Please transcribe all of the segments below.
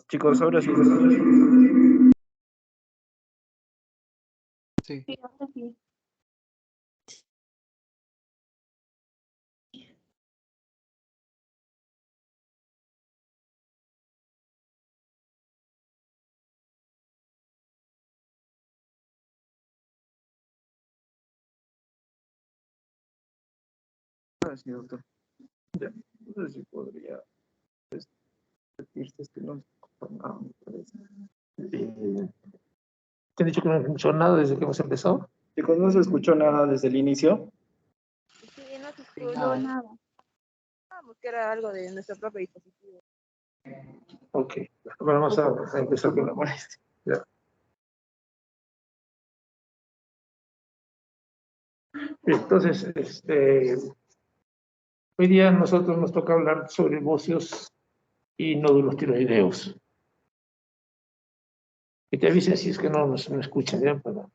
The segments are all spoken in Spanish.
Chicos, ahora sí. Sí. Sí, ahora sí. Ahora sí, doctor. Ya, no sé si podría repetirse, es que no escucho nada, me parece. ¿Te he dicho que no escuchó nada desde que hemos empezado? Chicos, no se escuchó nada desde el inicio. Sí, no se escuchó nada. Vamos, que era algo de nuestro propio dispositivo. Ok, vamos a empezar con la molestia. Ya. Entonces, hoy día a nosotros nos toca hablar sobre bocios y nódulos tiroideos. Que te avisen si es que no escuchan, ¿ya? Para.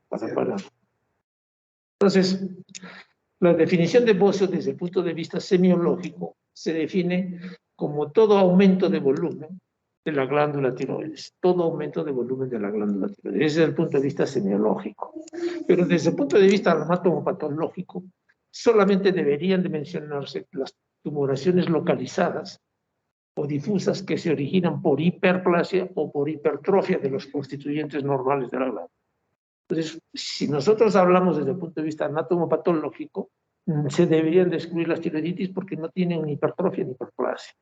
Entonces, la definición de bocio desde el punto de vista semiológico se define como todo aumento de volumen de la glándula tiroides, todo aumento de volumen de la glándula tiroides, ese es el punto de vista semiológico. Pero desde el punto de vista anatomopatológico, solamente deberían de mencionarse las tumoraciones localizadas o difusas que se originan por hiperplasia o por hipertrofia de los constituyentes normales de la glándula. Entonces, si nosotros hablamos desde el punto de vista anatomopatológico, se deberían de excluir las tiroiditis porque no tienen ni hipertrofia ni hiperplasia.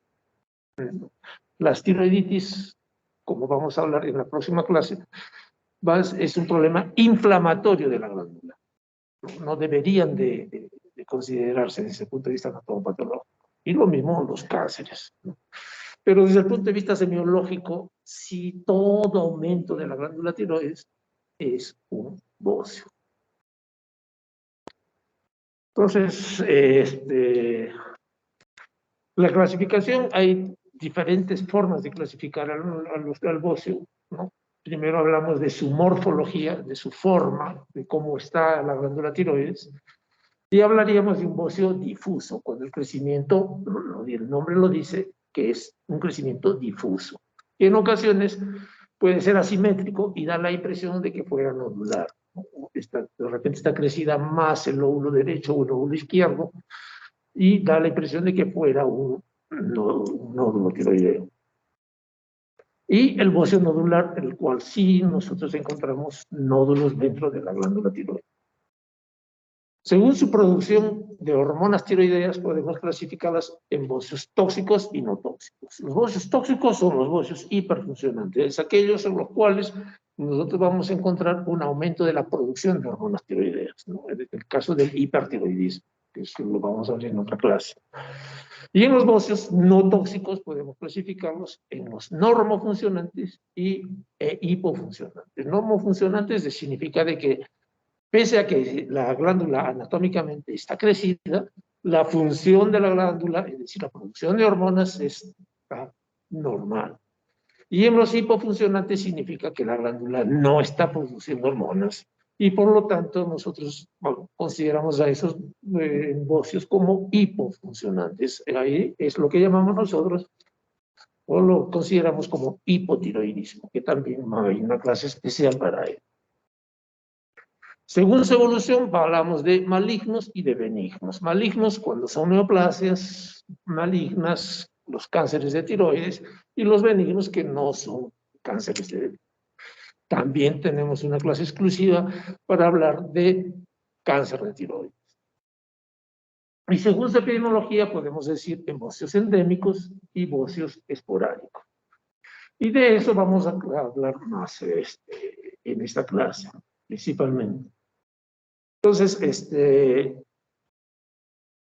Las tiroiditis, como vamos a hablar en la próxima clase, es un problema inflamatorio de la glándula. No deberían de considerarse desde el punto de vista anatomopatológico. Y lo mismo los cánceres, ¿no? Pero desde el punto de vista semiológico, si todo aumento de la glándula tiroides es un bocio. Entonces, la clasificación, hay diferentes formas de clasificar al bocio, ¿no? Primero hablamos de su morfología, de su forma, de cómo está la glándula tiroides, y hablaríamos de un bocio difuso, cuando el crecimiento, el nombre lo dice, que es un crecimiento difuso. Y en ocasiones puede ser asimétrico y da la impresión de que fuera nodular. De repente está crecida más el lóbulo derecho o el lóbulo izquierdo y da la impresión de que fuera un nódulo tiroideo. Y el bocio nodular, en el cual sí nosotros encontramos nódulos dentro de la glándula tiroidea. Según su producción de hormonas tiroideas, podemos clasificarlas en bocios tóxicos y no tóxicos. Los bocios tóxicos son los bocios hiperfuncionantes, aquellos en los cuales nosotros vamos a encontrar un aumento de la producción de hormonas tiroideas, ¿no? En el caso del hipertiroidismo, que eso lo vamos a ver en otra clase. Y en los bocios no tóxicos podemos clasificarlos en los normofuncionantes y hipofuncionantes. Normofuncionantes significa de que pese a que la glándula anatómicamente está crecida, la función de la glándula, es decir, la producción de hormonas, está normal. Y en los hipofuncionantes significa que la glándula no está produciendo hormonas y por lo tanto nosotros consideramos a esos bocios como hipofuncionantes. Ahí es lo que llamamos nosotros o lo consideramos como hipotiroidismo, que también hay una clase especial para él. Según su evolución, hablamos de malignos y de benignos. Malignos cuando son neoplasias, malignas los cánceres de tiroides y los benignos que no son cánceres de tiroides. También tenemos una clase exclusiva para hablar de cáncer de tiroides. Y según su epidemiología podemos decir en bocios endémicos y bocios esporádicos. Y de eso vamos a hablar más en esta clase, principalmente. Entonces,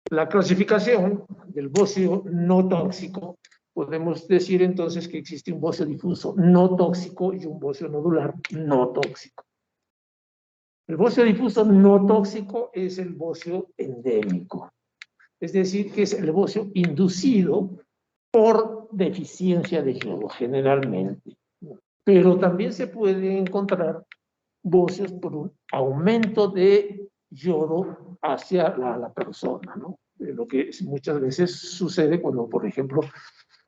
la clasificación del bocio no tóxico, podemos decir entonces que existe un bocio difuso no tóxico y un bocio nodular no tóxico. El bocio difuso no tóxico es el bocio endémico, es decir, que es el bocio inducido por deficiencia de yodo, generalmente. Pero también se puede encontrar bocios por un aumento de yodo hacia la persona, ¿no? Lo que muchas veces sucede cuando, por ejemplo,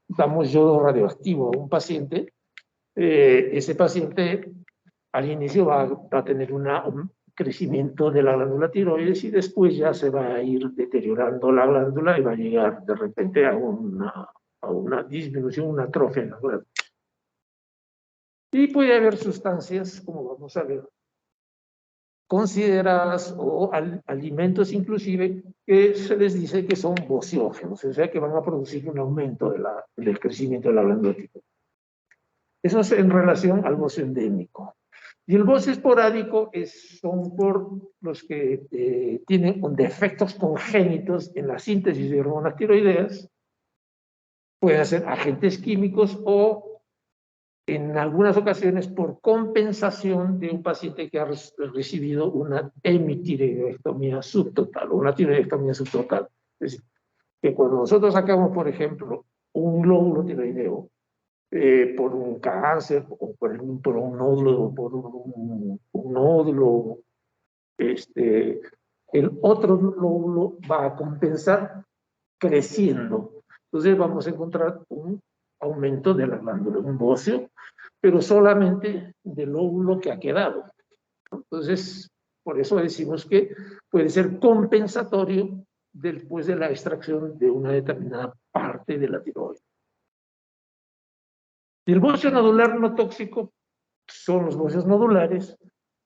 damos yodo radioactivo a un paciente, ese paciente al inicio va a tener un crecimiento de la glándula tiroides y después ya se va a ir deteriorando la glándula y va a llegar de repente a una disminución, una atrofia en la glándula. Y puede haber sustancias, como vamos a ver, consideradas o alimentos inclusive que se les dice que son bociógenos, o sea que van a producir un aumento del crecimiento de la glándula tiroides. Eso es en relación al bocio endémico. Y el bocio esporádico son por los que tienen defectos congénitos en la síntesis de hormonas tiroideas, pueden ser agentes químicos o en algunas ocasiones por compensación de un paciente que ha recibido una hemitiroidectomía subtotal o una tiroidectomía subtotal. Es decir, que cuando nosotros sacamos, por ejemplo, un lóbulo tiroideo por un cáncer o por un nódulo, el otro lóbulo va a compensar creciendo. Entonces vamos a encontrar un aumento de la glándula, un bocio, pero solamente del lóbulo que ha quedado. Entonces, por eso decimos que puede ser compensatorio después de la extracción de una determinada parte de la tiroides. Y el bocio nodular no tóxico son los bocios nodulares,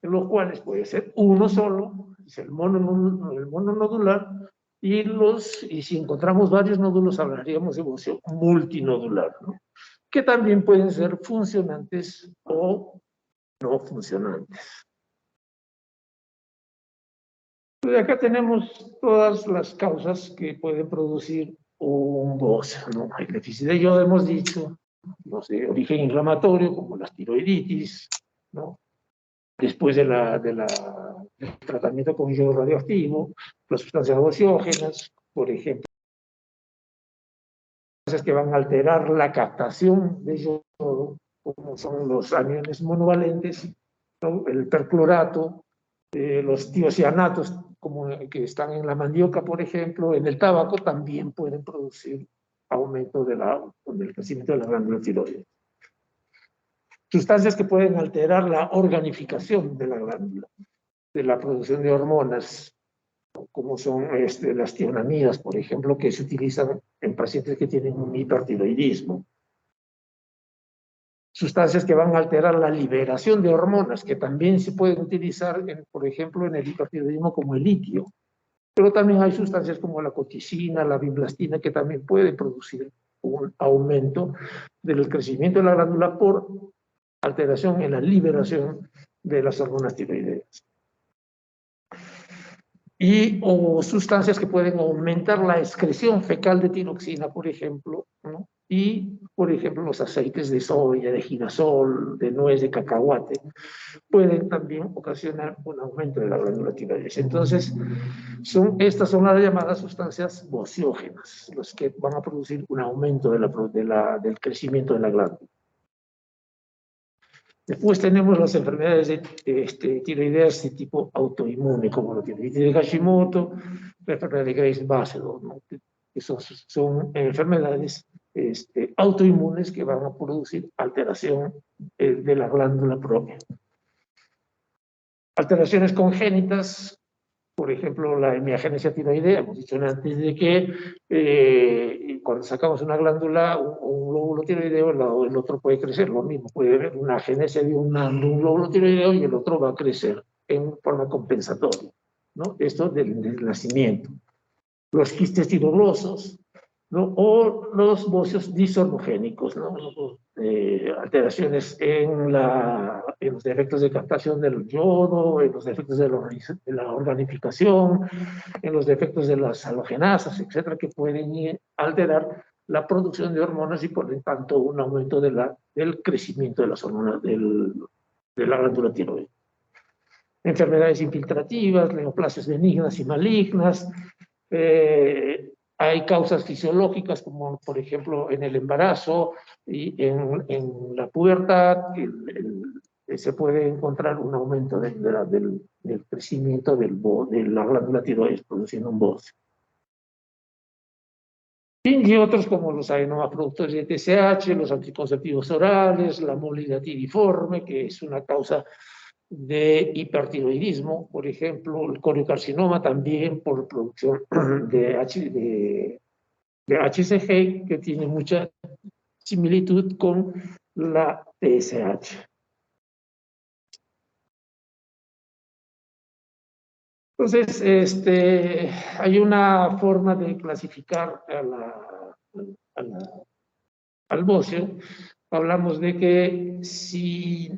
en los cuales puede ser uno solo, es el mononodular, y si encontramos varios nódulos hablaríamos de bocio multinodular, ¿no? Que también pueden ser funcionantes o no funcionantes. Pues acá tenemos todas las causas que pueden producir un bocio, ¿no? El déficit de yodo, hemos dicho, los de origen inflamatorio, como la tiroiditis, ¿no? Después del tratamiento con yodo radioactivo, las sustancias bociógenas, por ejemplo, que van a alterar la captación de yodo, como son los aniones monovalentes, ¿no? El perclorato, los tiocianatos, como que están en la mandioca, por ejemplo, en el tabaco, también pueden producir aumento del crecimiento de la glándula tiroides. Sustancias que pueden alterar la organificación de la glándula, de la producción de hormonas, como son las tionamidas, por ejemplo, que se utilizan en pacientes que tienen un hipertiroidismo. Sustancias que van a alterar la liberación de hormonas, que también se pueden utilizar, por ejemplo, en el hipertiroidismo como el litio. Pero también hay sustancias como la coticina, la vinblastina, que también pueden producir un aumento del crecimiento de la glándula por alteración en la liberación de las hormonas tiroideas. O sustancias que pueden aumentar la excreción fecal de tiroxina, por ejemplo, ¿no? Y, por ejemplo, los aceites de soya, de girasol, de nuez, de cacahuate, pueden también ocasionar un aumento de la glándula tiroides. Entonces, estas son las llamadas sustancias bociógenas, las que van a producir un aumento del crecimiento de la glándula. Después tenemos las enfermedades tiroideas de tipo autoinmune, como la tiroiditis de Hashimoto, la enfermedad de Graves-Basedow, ¿no? Que son enfermedades autoinmunes que van a producir alteración de la glándula propia. Alteraciones congénitas, por ejemplo, la hemiagenesia tiroidea. Hemos dicho antes de que cuando sacamos una glándula, un lóbulo tiroideo, el otro puede crecer. Lo mismo, puede haber una agenesia de un lóbulo tiroideo y el otro va a crecer en forma compensatoria, ¿no? Esto del nacimiento. Los quistes tiroidosos, ¿no? O los bocios disormogénicos, ¿no? Alteraciones en los defectos de captación del yodo, en los defectos de la organificación, en los defectos de las halogenasas, etcétera, que pueden alterar la producción de hormonas y por lo tanto un aumento del crecimiento de las hormonas de la glándula tiroides. Enfermedades infiltrativas, neoplasias benignas y malignas. Hay causas fisiológicas, como por ejemplo en el embarazo y en la pubertad, se puede encontrar un aumento del crecimiento de la glándula tiroides produciendo un bocio. Y otros como los adenomas productores de TSH, los anticonceptivos orales, la molidatidiforme, que es una causa de hipertiroidismo, por ejemplo, el coriocarcinoma también por producción de HCG, que tiene mucha similitud con la TSH. Entonces, hay una forma de clasificar al bocio. Hablamos de que si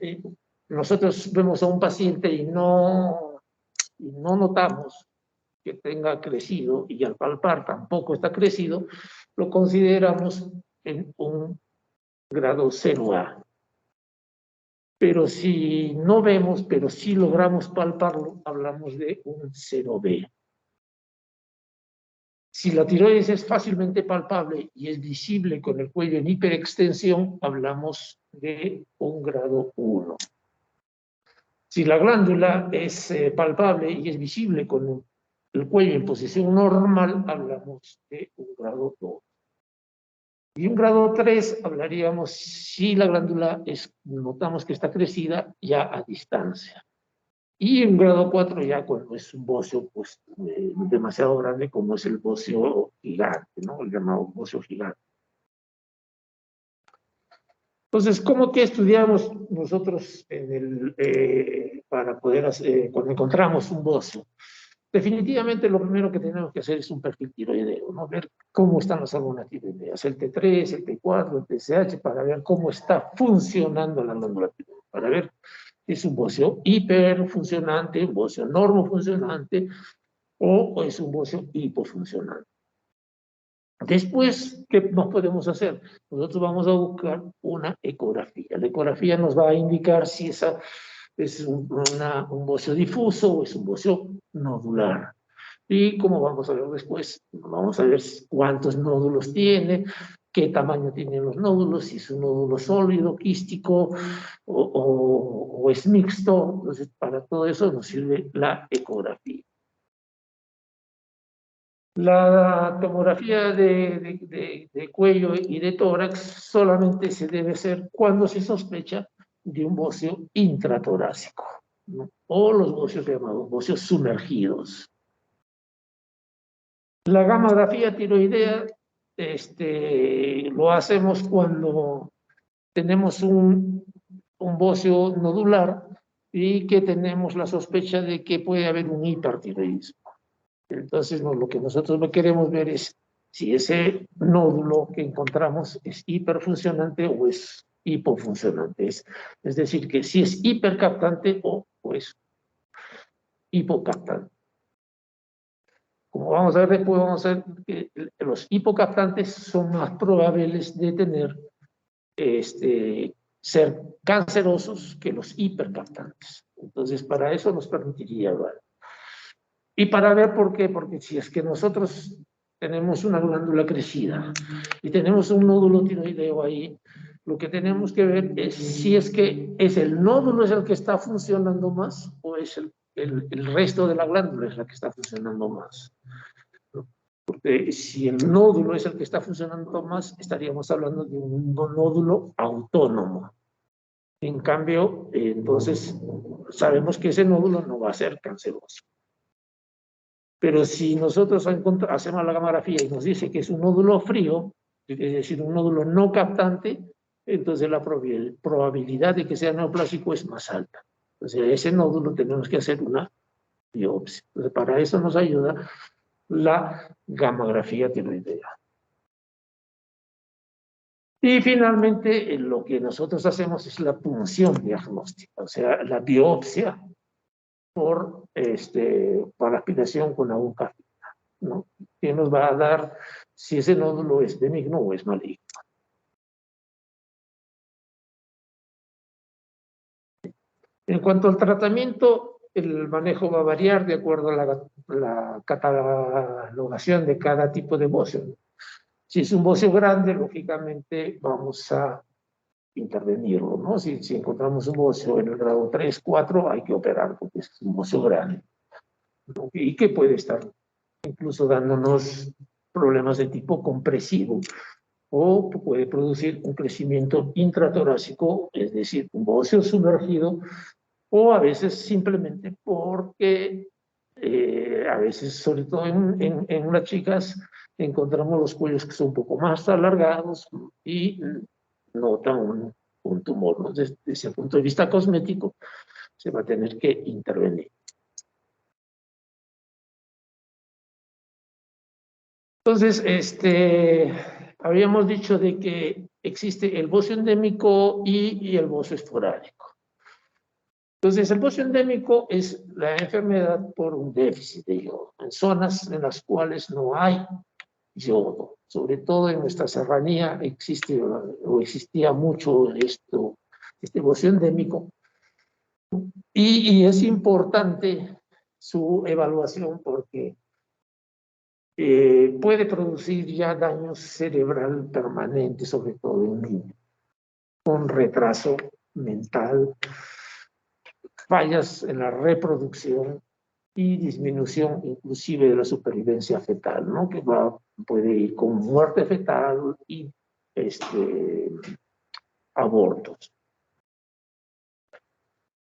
nosotros vemos a un paciente y no notamos que tenga crecido y al palpar tampoco está crecido, lo consideramos en un grado 0A. Pero si no vemos, pero sí logramos palparlo, hablamos de un 0B. Si la tiroides es fácilmente palpable y es visible con el cuello en hiperextensión, hablamos de un grado 1. Si la glándula es palpable y es visible con el cuello en posición normal, hablamos de un grado 2. Y un grado 3 hablaríamos si la glándula notamos que está crecida ya a distancia. Y un grado 4 ya cuando es un bocio pues, demasiado grande como es el bocio gigante, ¿no? El llamado bocio gigante. Entonces, ¿cómo que estudiamos nosotros para poder hacer, cuando encontramos un bocio? Definitivamente lo primero que tenemos que hacer es un perfil tiroideo, ¿no? Ver cómo están las hormonas tiroideas, el T3, el T4, el TSH, para ver cómo está funcionando la glándula tiroidea, para ver si es un bocio hiperfuncionante, un bocio normofuncionante o es un bocio hipofuncionante. Después, ¿qué nos podemos hacer? Nosotros vamos a buscar una ecografía. La ecografía nos va a indicar si esa es un bocio difuso o es un bocio nodular. Y como vamos a ver después, vamos a ver cuántos nódulos tiene, qué tamaño tienen los nódulos, si es un nódulo sólido, quístico o es mixto. Entonces, para todo eso nos sirve la ecografía. La tomografía de cuello y de tórax solamente se debe hacer cuando se sospecha de un bocio intratorácico, ¿no? O los bocios llamados bocios sumergidos. La gamografía tiroidea lo hacemos cuando tenemos un bocio nodular y que tenemos la sospecha de que puede haber un hipertiroidismo. Entonces, lo que nosotros no queremos ver es si ese nódulo que encontramos es hiperfuncionante o es hipofuncionante. Es decir, que si es hipercaptante o es hipocaptante. Como vamos a ver después, vamos a ver que los hipocaptantes son más probables de tener, ser cancerosos que los hipercaptantes. Entonces, para eso nos permitiría ver. Y para ver por qué, porque si es que nosotros tenemos una glándula crecida y tenemos un nódulo tiroideo ahí, lo que tenemos que ver es si es que es el nódulo es el que está funcionando más o es el resto de la glándula es la que está funcionando más. Porque si el nódulo es el que está funcionando más, estaríamos hablando de un nódulo autónomo. En cambio, entonces sabemos que ese nódulo no va a ser canceroso. Pero si nosotros hacemos la gamografía y nos dice que es un nódulo frío, es decir, un nódulo no captante, entonces la probabilidad de que sea neoplásico es más alta. Entonces, a ese nódulo tenemos que hacer una biopsia. Entonces, para eso nos ayuda la gamografía tiroidea. Y finalmente, lo que nosotros hacemos es la punción diagnóstica, o sea, la biopsia para aspiración con aguja, ¿no? Que nos va a dar si ese nódulo es benigno o es maligno. En cuanto al tratamiento, el manejo va a variar de acuerdo a la catalogación de cada tipo de bocio. Si es un bocio grande, lógicamente vamos a intervenirlo, ¿no? Si encontramos un bocio en el grado 3, 4, hay que operar porque es un bocio grande, ¿no? Y que puede estar incluso dándonos problemas de tipo compresivo, o puede producir un crecimiento intratorácico, es decir, un bocio sumergido, o a veces simplemente porque, a veces, sobre todo en las chicas, encontramos los cuellos que son un poco más alargados y notan un tumor, ¿no? Desde ese punto de vista cosmético, se va a tener que intervenir. Entonces, habíamos dicho de que existe el bocio endémico y el bocio esporádico. Entonces, el bocio endémico es la enfermedad por un déficit de yodo en zonas en las cuales no hay yodo. Sobre todo en nuestra serranía existe o existía mucho este bocio endémico, y es importante su evaluación porque puede producir ya daño cerebral permanente, sobre todo en niños, con retraso mental, fallas en la reproducción y disminución inclusive de la supervivencia fetal, ¿no? Que puede ir con muerte fetal y abortos.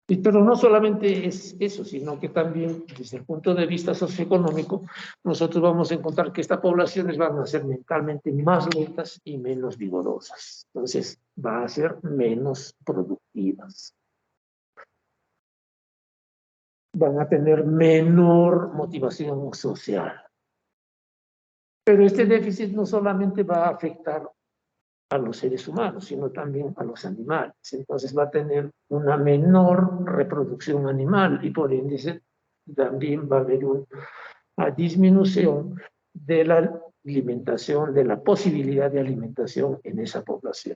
Pero no solamente es eso, sino que también desde el punto de vista socioeconómico, nosotros vamos a encontrar que estas poblaciones van a ser mentalmente más lentas y menos vigorosas. Entonces, van a ser menos productivas. Van a tener menor motivación social. Pero este déficit no solamente va a afectar a los seres humanos, sino también a los animales. Entonces va a tener una menor reproducción animal y por ende también va a haber una disminución de la alimentación, de la posibilidad de alimentación en esa población.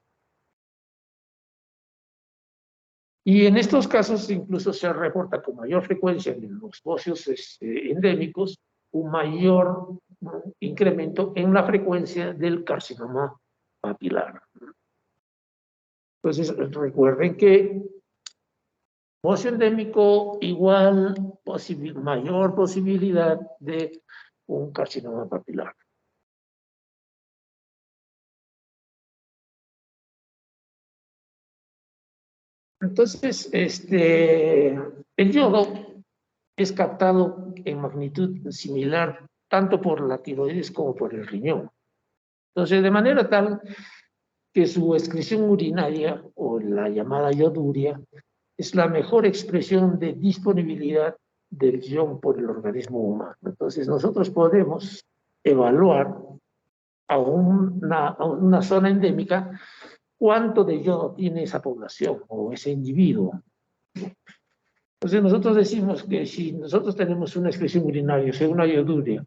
Y en estos casos incluso se reporta con mayor frecuencia en los bocios endémicos un mayor incremento en la frecuencia del carcinoma papilar. Entonces, recuerden que bocio endémico igual mayor posibilidad de un carcinoma papilar. Entonces, el yodo es captado en magnitud similar tanto por la tiroides como por el riñón. Entonces, de manera tal que su excreción urinaria o la llamada yoduria es la mejor expresión de disponibilidad del yodo por el organismo humano. Entonces, nosotros podemos evaluar a una zona endémica cuánto de yodo tiene esa población o ese individuo. Entonces, nosotros decimos que si nosotros tenemos una excreción urinaria, o sea, una yoduria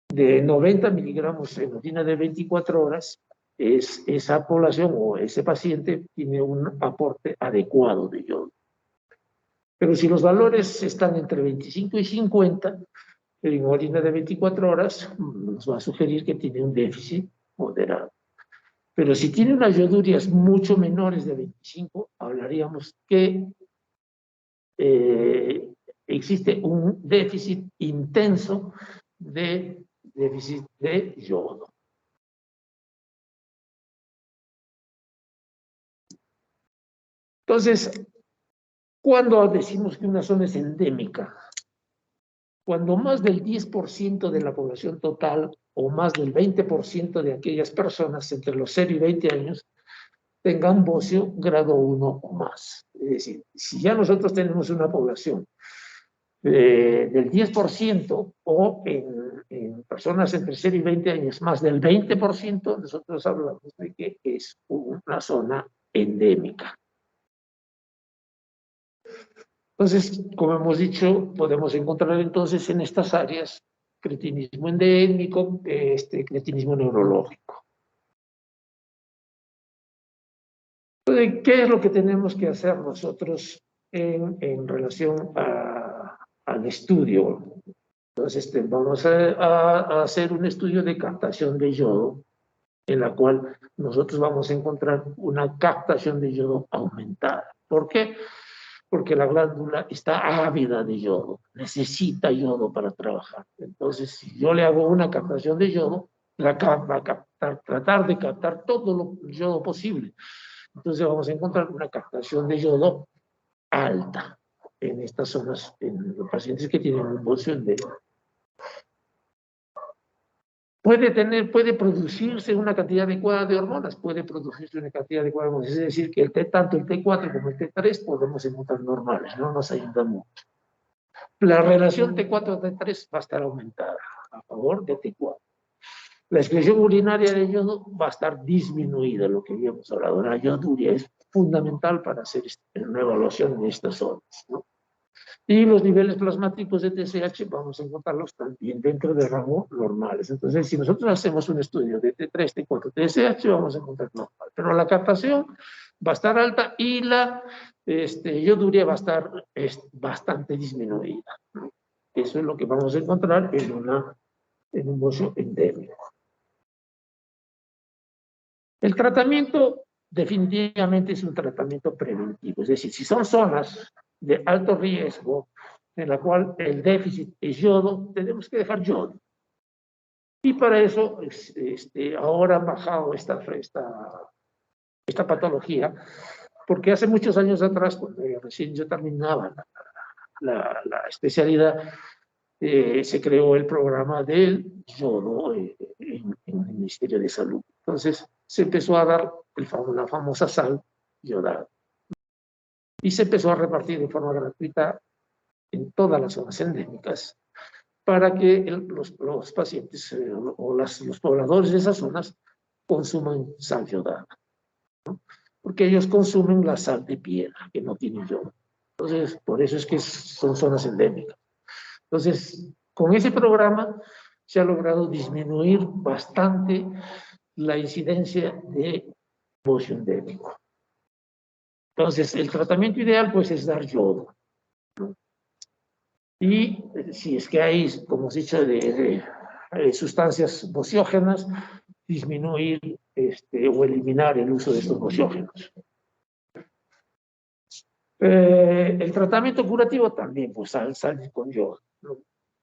de 90 miligramos en orina de 24 horas, esa población o ese paciente tiene un aporte adecuado de yodo. Pero si los valores están entre 25 y 50, en orina de 24 horas, nos va a sugerir que tiene un déficit moderado. Pero si tiene unas yodurias mucho menores de 25, hablaríamos que existe un déficit intenso de yodo. Entonces, cuando decimos que una zona es endémica, cuando más del 10% de la población total o más del 20% de aquellas personas entre los 0 y 20 años tengan bocio grado 1 o más. Es decir, si ya nosotros tenemos una población del 10% o en personas entre 0 y 20 años más del 20%, nosotros hablamos de que es una zona endémica. Entonces, como hemos dicho, podemos encontrar entonces en estas áreas cretinismo endémico, cretinismo neurológico. Entonces, ¿qué es lo que tenemos que hacer nosotros en relación al estudio? Entonces, vamos a hacer un estudio de captación de yodo, en la cual nosotros vamos a encontrar una captación de yodo aumentada. ¿Por qué? Porque la glándula está ávida de yodo, necesita yodo para trabajar. Entonces, si yo le hago una captación de yodo, va a captar, tratar de captar todo el yodo posible. Entonces vamos a encontrar una captación de yodo alta en estas zonas, en los pacientes que tienen un bocio endémico. Puede producirse una cantidad adecuada de hormonas, puede producirse una cantidad adecuada de hormonas, es decir, que tanto el T4 como el T3 podemos encontrar normales, no nos ayudan mucho. La relación T4-T3 va a estar aumentada a favor de T4. La excreción urinaria de yodo va a estar disminuida, lo que habíamos hablado. La yoduria es fundamental para hacer una evaluación de estas zonas, ¿no? Y los niveles plasmáticos de TSH vamos a encontrarlos también dentro del rango normales. Entonces, si nosotros hacemos un estudio de T3, T4, TSH, vamos a encontrar normal. Pero la captación va a estar alta y la yoduria va a estar bastante disminuida, ¿no? Eso es lo que vamos a encontrar en un bocio endémico. El tratamiento definitivamente es un tratamiento preventivo, es decir, si son zonas de alto riesgo en la cual el déficit es yodo, tenemos que dejar yodo. Y para eso ahora han bajado esta patología, porque hace muchos años atrás, cuando recién yo terminaba la especialidad, se creó el programa del yodo en el Ministerio de Salud. Entonces se empezó a dar la famosa sal yodada y se empezó a repartir de forma gratuita en todas las zonas endémicas para que los pacientes o los pobladores de esas zonas consuman sal yodada, ¿no? Porque ellos consumen la sal de piedra que no tiene yodo. Entonces, por eso es que son zonas endémicas. Entonces, con ese programa se ha logrado disminuir bastante la incidencia de bocio endémico. Entonces, el tratamiento ideal pues es dar yodo, ¿no? Y si es que hay, como he dicho, de sustancias bociógenas, disminuir o eliminar el uso de estos bociógenos. El tratamiento curativo también, pues sale con yodo, ¿no?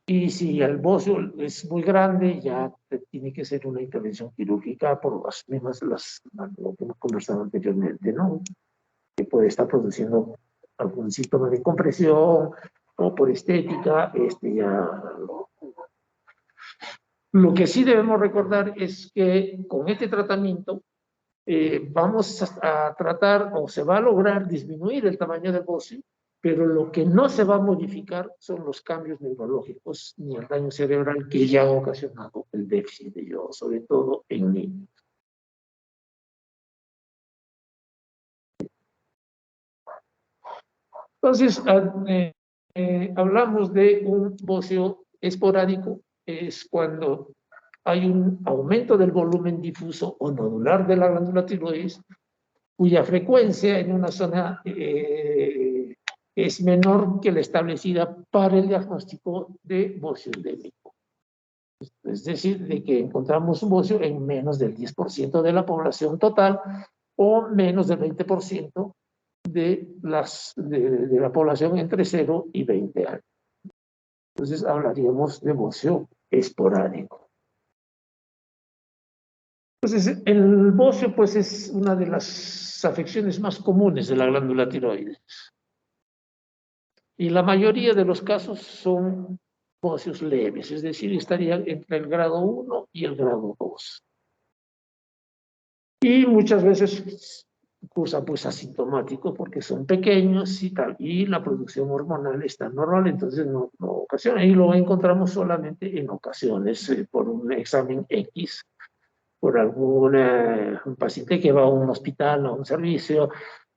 Y si el bocio es muy grande, ya tiene que ser una intervención quirúrgica por las mismas, lo que hemos conversado anteriormente, ¿no? Que puede estar produciendo algún síntoma de compresión o por estética, Lo que sí debemos recordar es que con este tratamiento vamos a tratar o se va a lograr disminuir el tamaño del bocio, pero lo que no se va a modificar son los cambios neurológicos ni el daño cerebral que ya ha ocasionado el déficit de yodo, sobre todo en niños. Entonces, hablamos de un bocio esporádico, es cuando hay un aumento del volumen difuso o nodular de la glándula tiroides, cuya frecuencia en una zona es menor que la establecida para el diagnóstico de bocio endémico. Es decir, de que encontramos un bocio en menos del 10% de la población total o menos del 20% de la población entre 0 y 20 años. Entonces hablaríamos de bocio esporádico. Entonces, el bocio pues es una de las afecciones más comunes de la glándula tiroides. Y la mayoría de los casos son bocios leves, es decir, estarían entre el grado 1 y el grado 2. Y muchas veces cursan pues asintomáticos porque son pequeños y tal, y la producción hormonal está normal, entonces no ocasiona. Y lo encontramos solamente en ocasiones por un examen X, por un paciente que va a un hospital, a un servicio,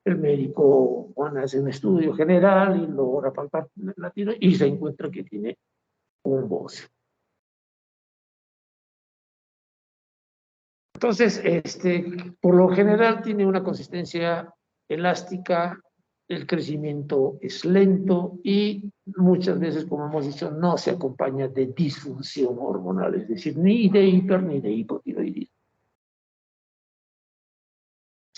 el médico hace un estudio general y logra palpar la tiroides y se encuentra que tiene un bocio. Entonces, por lo general tiene una consistencia elástica, el crecimiento es lento y muchas veces, como hemos dicho, no se acompaña de disfunción hormonal, es decir, ni de hiper ni de hipotiroidismo.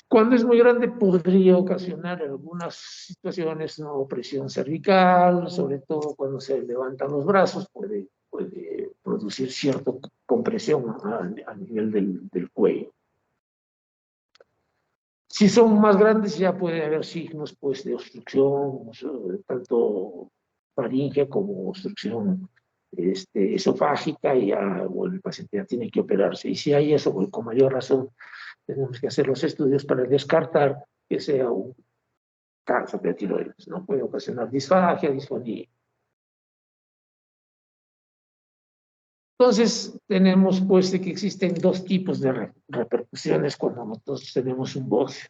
Cuando es muy grande podría ocasionar algunas situaciones, ¿no? Opresión cervical, sobre todo cuando se levantan los brazos, puede producir cierto compresión a nivel del cuello. Si son más grandes ya puede haber signos pues, de obstrucción, tanto faríngea como obstrucción esofágica, y el paciente ya tiene que operarse. Y si hay eso, pues, con mayor razón tenemos que hacer los estudios para descartar que sea un cáncer de tiroides, ¿no? Puede ocasionar disfagia, disfonía. Entonces, tenemos pues de que existen dos tipos de repercusiones cuando nosotros tenemos un bocio.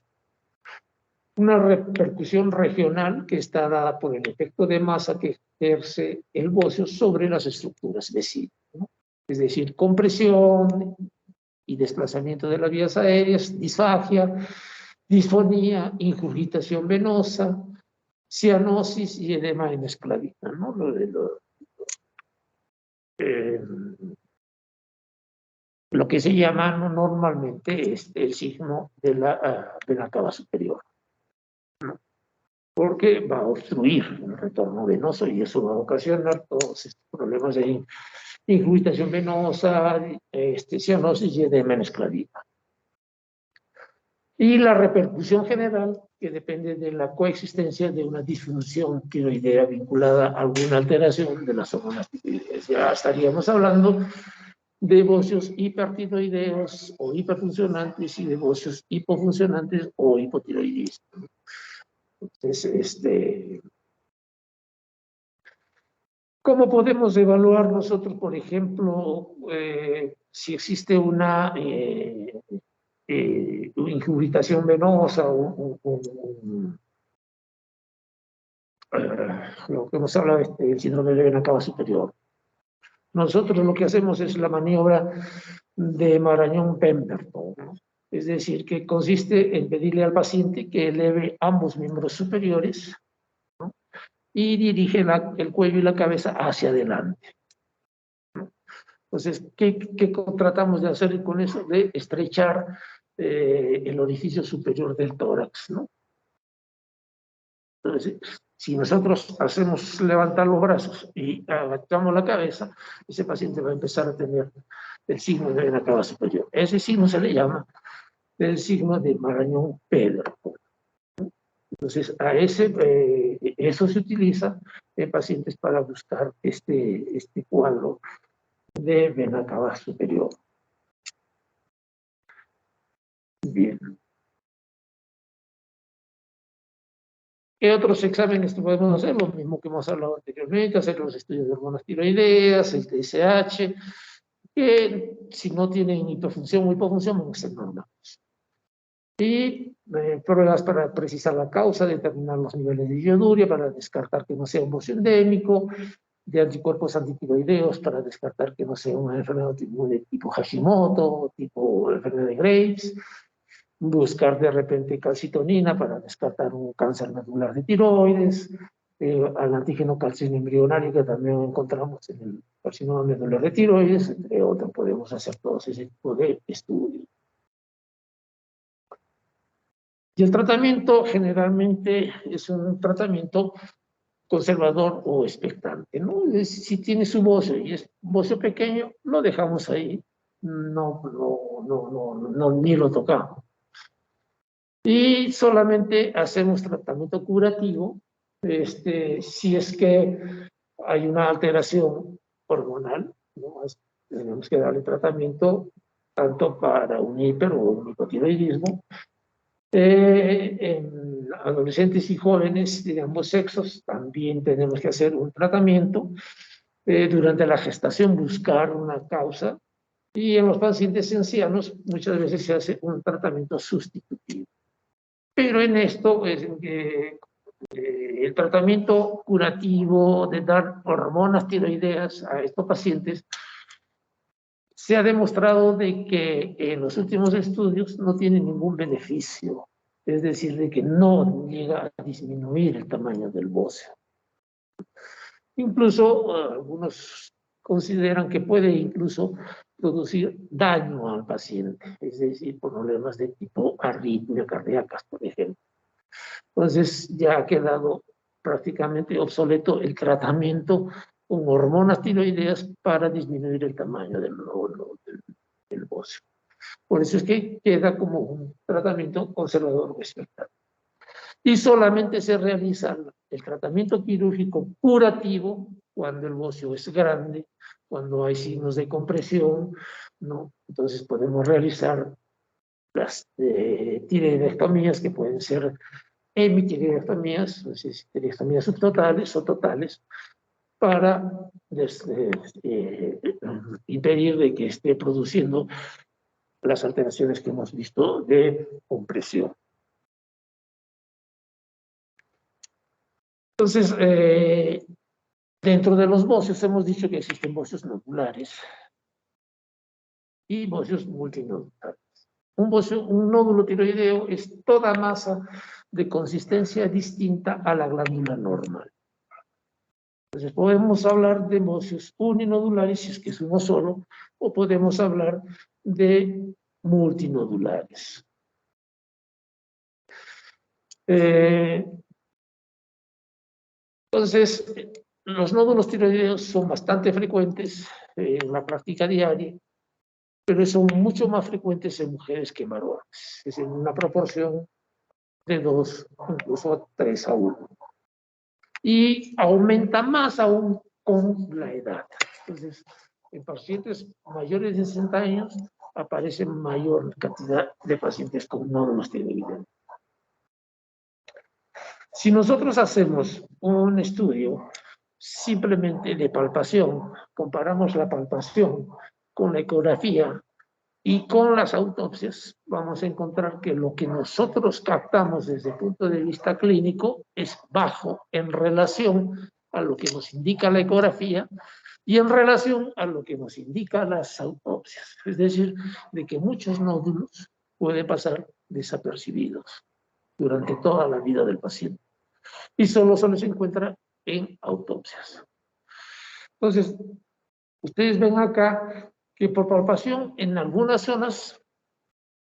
Una repercusión regional que está dada por el efecto de masa que ejerce el bocio sobre las estructuras vecinas, ¿no? Es decir, compresión y desplazamiento de las vías aéreas, disfagia, disfonía, ingurgitación venosa, cianosis y edema en esclavina, ¿no? Lo que se llama normalmente es el signo de la cava superior, ¿no? Porque va a obstruir el retorno venoso y eso va a ocasionar todos estos problemas de ingurgitación venosa, cianosis y edema en esclavina. Y la repercusión general, que depende de la coexistencia de una disfunción tiroidea vinculada a alguna alteración de las hormonas tiroideas. Ya estaríamos hablando de bocios hipertiroideos o hiperfuncionantes y de bocios hipofuncionantes o hipotiroidistas. Entonces, ¿cómo podemos evaluar nosotros, por ejemplo, si existe una ingurgitación venosa lo que hemos hablado del síndrome de vena cava superior? Nosotros lo que hacemos es la maniobra de Marañón-Pemberton, ¿no? Es decir, que consiste en pedirle al paciente que eleve ambos miembros superiores, ¿no? Y dirige el cuello y la cabeza hacia adelante, ¿no? Entonces, ¿qué tratamos de hacer con eso? De estrechar el orificio superior del tórax, ¿no? Entonces, si nosotros hacemos levantar los brazos y agachamos la cabeza, ese paciente va a empezar a tener el signo de vena cava superior. Ese signo se le llama el signo de Marañón-Pemberton. Entonces, eso se utiliza en pacientes para buscar este cuadro de vena cava superior. Bien. ¿Qué otros exámenes que podemos hacer? Lo mismo que hemos hablado anteriormente, hacer los estudios de hormonas tiroideas, el TSH, que si no tienen hiperfunción o hipofunción van a ser normales. Y pruebas para precisar la causa, determinar los niveles de ioduria, para descartar que no sea un bocio endémico, de anticuerpos antitiroideos, para descartar que no sea una enfermedad de tipo Hashimoto, tipo enfermedad de Graves, buscar de repente calcitonina para descartar un cáncer medular de tiroides, al antígeno calcino embrionario que también encontramos en el carcinoma medular de tiroides, entre otros. Podemos hacer todos ese tipo de estudios. Y el tratamiento generalmente es un tratamiento conservador o expectante, ¿no? Si tiene su bocio y es un bocio pequeño, lo dejamos ahí, ni lo tocamos. Y solamente hacemos tratamiento curativo si es que hay una alteración hormonal, ¿no? Tenemos que darle tratamiento tanto para un hiper o un hipotiroidismo. En adolescentes y jóvenes de ambos sexos también tenemos que hacer un tratamiento. Durante la gestación buscar una causa, y en los pacientes ancianos muchas veces se hace un tratamiento sustitutivo. Pero en esto, el tratamiento curativo de dar hormonas tiroideas a estos pacientes se ha demostrado de que en los últimos estudios no tiene ningún beneficio, es decir, de que no llega a disminuir el tamaño del bocio. Incluso algunos consideran que puede incluso producir daño al paciente, es decir, problemas de tipo arritmia cardíacas, por ejemplo. Entonces ya ha quedado prácticamente obsoleto el tratamiento con hormonas tiroideas para disminuir el tamaño del nódulo Por eso es que queda como un tratamiento conservador o expectante. Y solamente se realiza el tratamiento quirúrgico curativo cuando el bocio es grande, cuando hay signos de compresión, ¿no? Entonces podemos realizar las tiroidectomías, que pueden ser hemitiroidectomías, es decir, tiroidectomías subtotales o totales, para impedir de que esté produciendo las alteraciones que hemos visto de compresión. Entonces, dentro de los bocios hemos dicho que existen bocios nodulares y bocios multinodulares. Un nódulo tiroideo es toda masa de consistencia distinta a la glándula normal. Entonces podemos hablar de bocios uninodulares, si es que es uno solo, o podemos hablar de multinodulares. Entonces, los nódulos tiroideos son bastante frecuentes en la práctica diaria, pero son mucho más frecuentes en mujeres que en varones. Es en una proporción de 2, incluso 3 a 1. Y aumenta más aún con la edad. Entonces, en pacientes mayores de 60 años aparece mayor cantidad de pacientes con nódulos tiroideos. Si nosotros hacemos un estudio simplemente de palpación, comparamos la palpación con la ecografía y con las autopsias, vamos a encontrar que lo que nosotros captamos desde el punto de vista clínico es bajo en relación a lo que nos indica la ecografía y en relación a lo que nos indica las autopsias. Es decir, de que muchos nódulos pueden pasar desapercibidos durante toda la vida del paciente y solo se encuentra en autopsias. Entonces, ustedes ven acá que por palpación en algunas zonas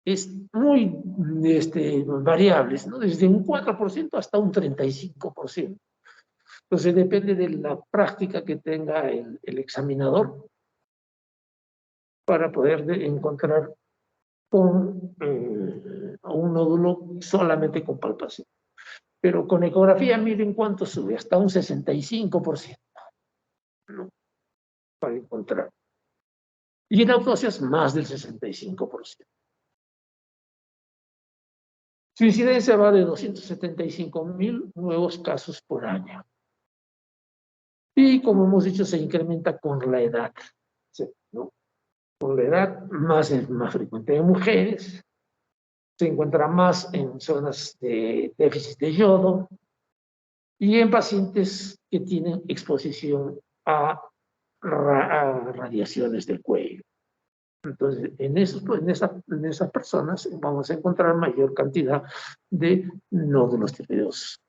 es muy variables, ¿no? Desde un 4% hasta un 35%. Entonces depende de la práctica que tenga el examinador para poder encontrar con un nódulo solamente con palpación. Pero con ecografía miren cuánto sube, hasta un 65%, ¿no? Para encontrar. Y en autopsias más del 65%. Su incidencia va de 275.000 nuevos casos por año. Y como hemos dicho, se incrementa con la edad, ¿no? Con la edad es más frecuente en mujeres, se encuentra más en zonas de déficit de yodo y en pacientes que tienen exposición a radiaciones del cuello. Entonces, en esas personas vamos a encontrar mayor cantidad de nódulos tiroideosos.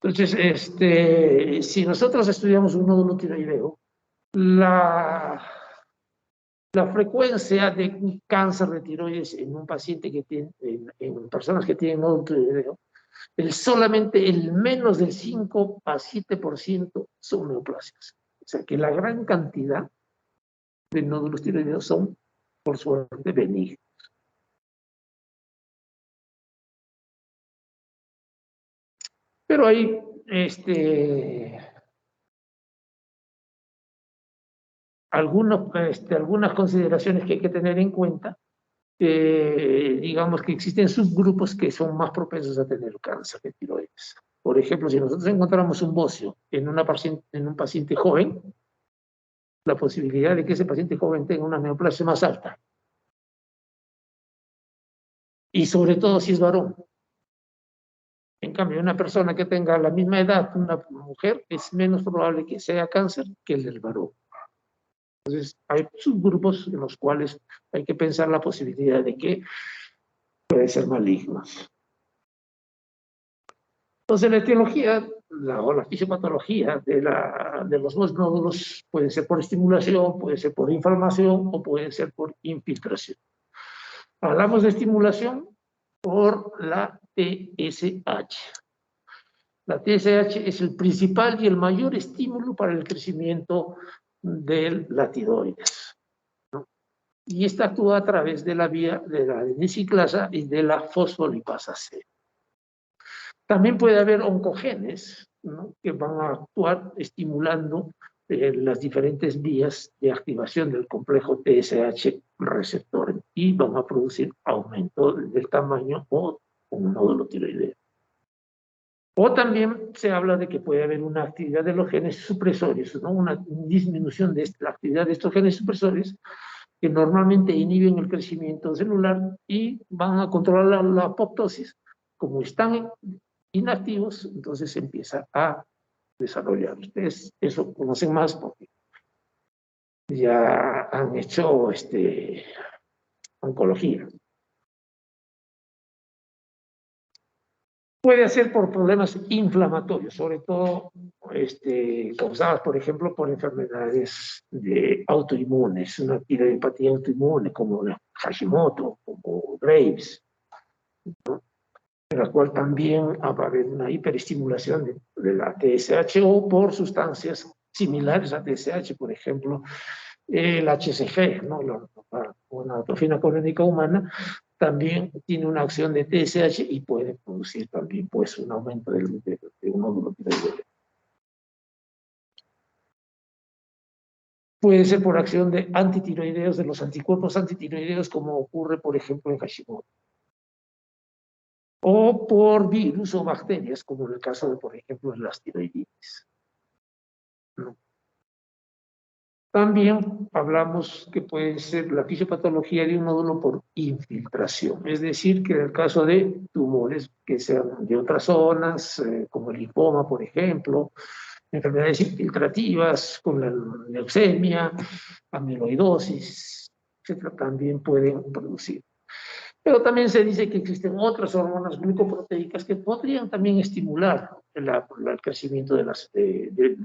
Entonces, si nosotros estudiamos un nódulo tiroideo, la frecuencia de un cáncer de tiroides en un paciente que tiene, en personas que tienen nódulo tiroideo, solamente el menos del 5 a 7% son neoplasias. O sea que la gran cantidad de nódulos tiroideos son, por suerte, benignos. Pero hay algunas consideraciones que hay que tener en cuenta. Digamos que existen subgrupos que son más propensos a tener cáncer de tiroides. Por ejemplo, si nosotros encontramos un bocio en un paciente joven, la posibilidad de que ese paciente joven tenga una neoplasia más alta. Y sobre todo si es varón. En cambio, una persona que tenga la misma edad, una mujer, es menos probable que sea cáncer que el del varón. Entonces, hay subgrupos en los cuales hay que pensar la posibilidad de que pueden ser malignos. Entonces, la etiología o la fisiopatología de los dos nódulos puede ser por estimulación, puede ser por inflamación o puede ser por infiltración. Hablamos de estimulación por la TSH. La TSH es el principal y el mayor estímulo para el crecimiento del la tiroides, ¿no? Y esta actúa a través de la vía de la adenosiclasa y de la fosfolipasa C. También puede haber oncogenes, ¿no?, que van a actuar estimulando las diferentes vías de activación del complejo TSH receptor y van a producir aumento del tamaño o un nódulo tiroideo. O también se habla de que puede haber una actividad de los genes supresores, ¿no?, una disminución de la actividad de estos genes supresores que normalmente inhiben el crecimiento celular y van a controlar la apoptosis. Como están inactivos, entonces se empieza a desarrollar. Ustedes eso conocen más porque ya han hecho oncología. Puede ser por problemas inflamatorios, sobre todo causadas, por ejemplo, por enfermedades autoinmunes, una tiroidopatía autoinmune como la Hashimoto, como Graves, ¿no?, en la cual también va a haber una hiperestimulación de la TSH o por sustancias similares a TSH, por ejemplo, el HCG, ¿no?, la gonadotropina clónica humana, también tiene una acción de TSH y puede producir también pues, un aumento de un nódulo tiroideo. Puede ser por acción de antitiroideos, de los anticuerpos antitiroideos, como ocurre, por ejemplo, en Hashimoto. O por virus o bacterias, como en el caso de, por ejemplo, las tiroiditis, ¿no? También hablamos que puede ser la fisiopatología de un nódulo por infiltración, es decir, que en el caso de tumores que sean de otras zonas, como el linfoma, por ejemplo, enfermedades infiltrativas, como la leucemia, amiloidosis, etcétera, también pueden producir. Pero también se dice que existen otras hormonas glucoproteicas que podrían también estimular el crecimiento de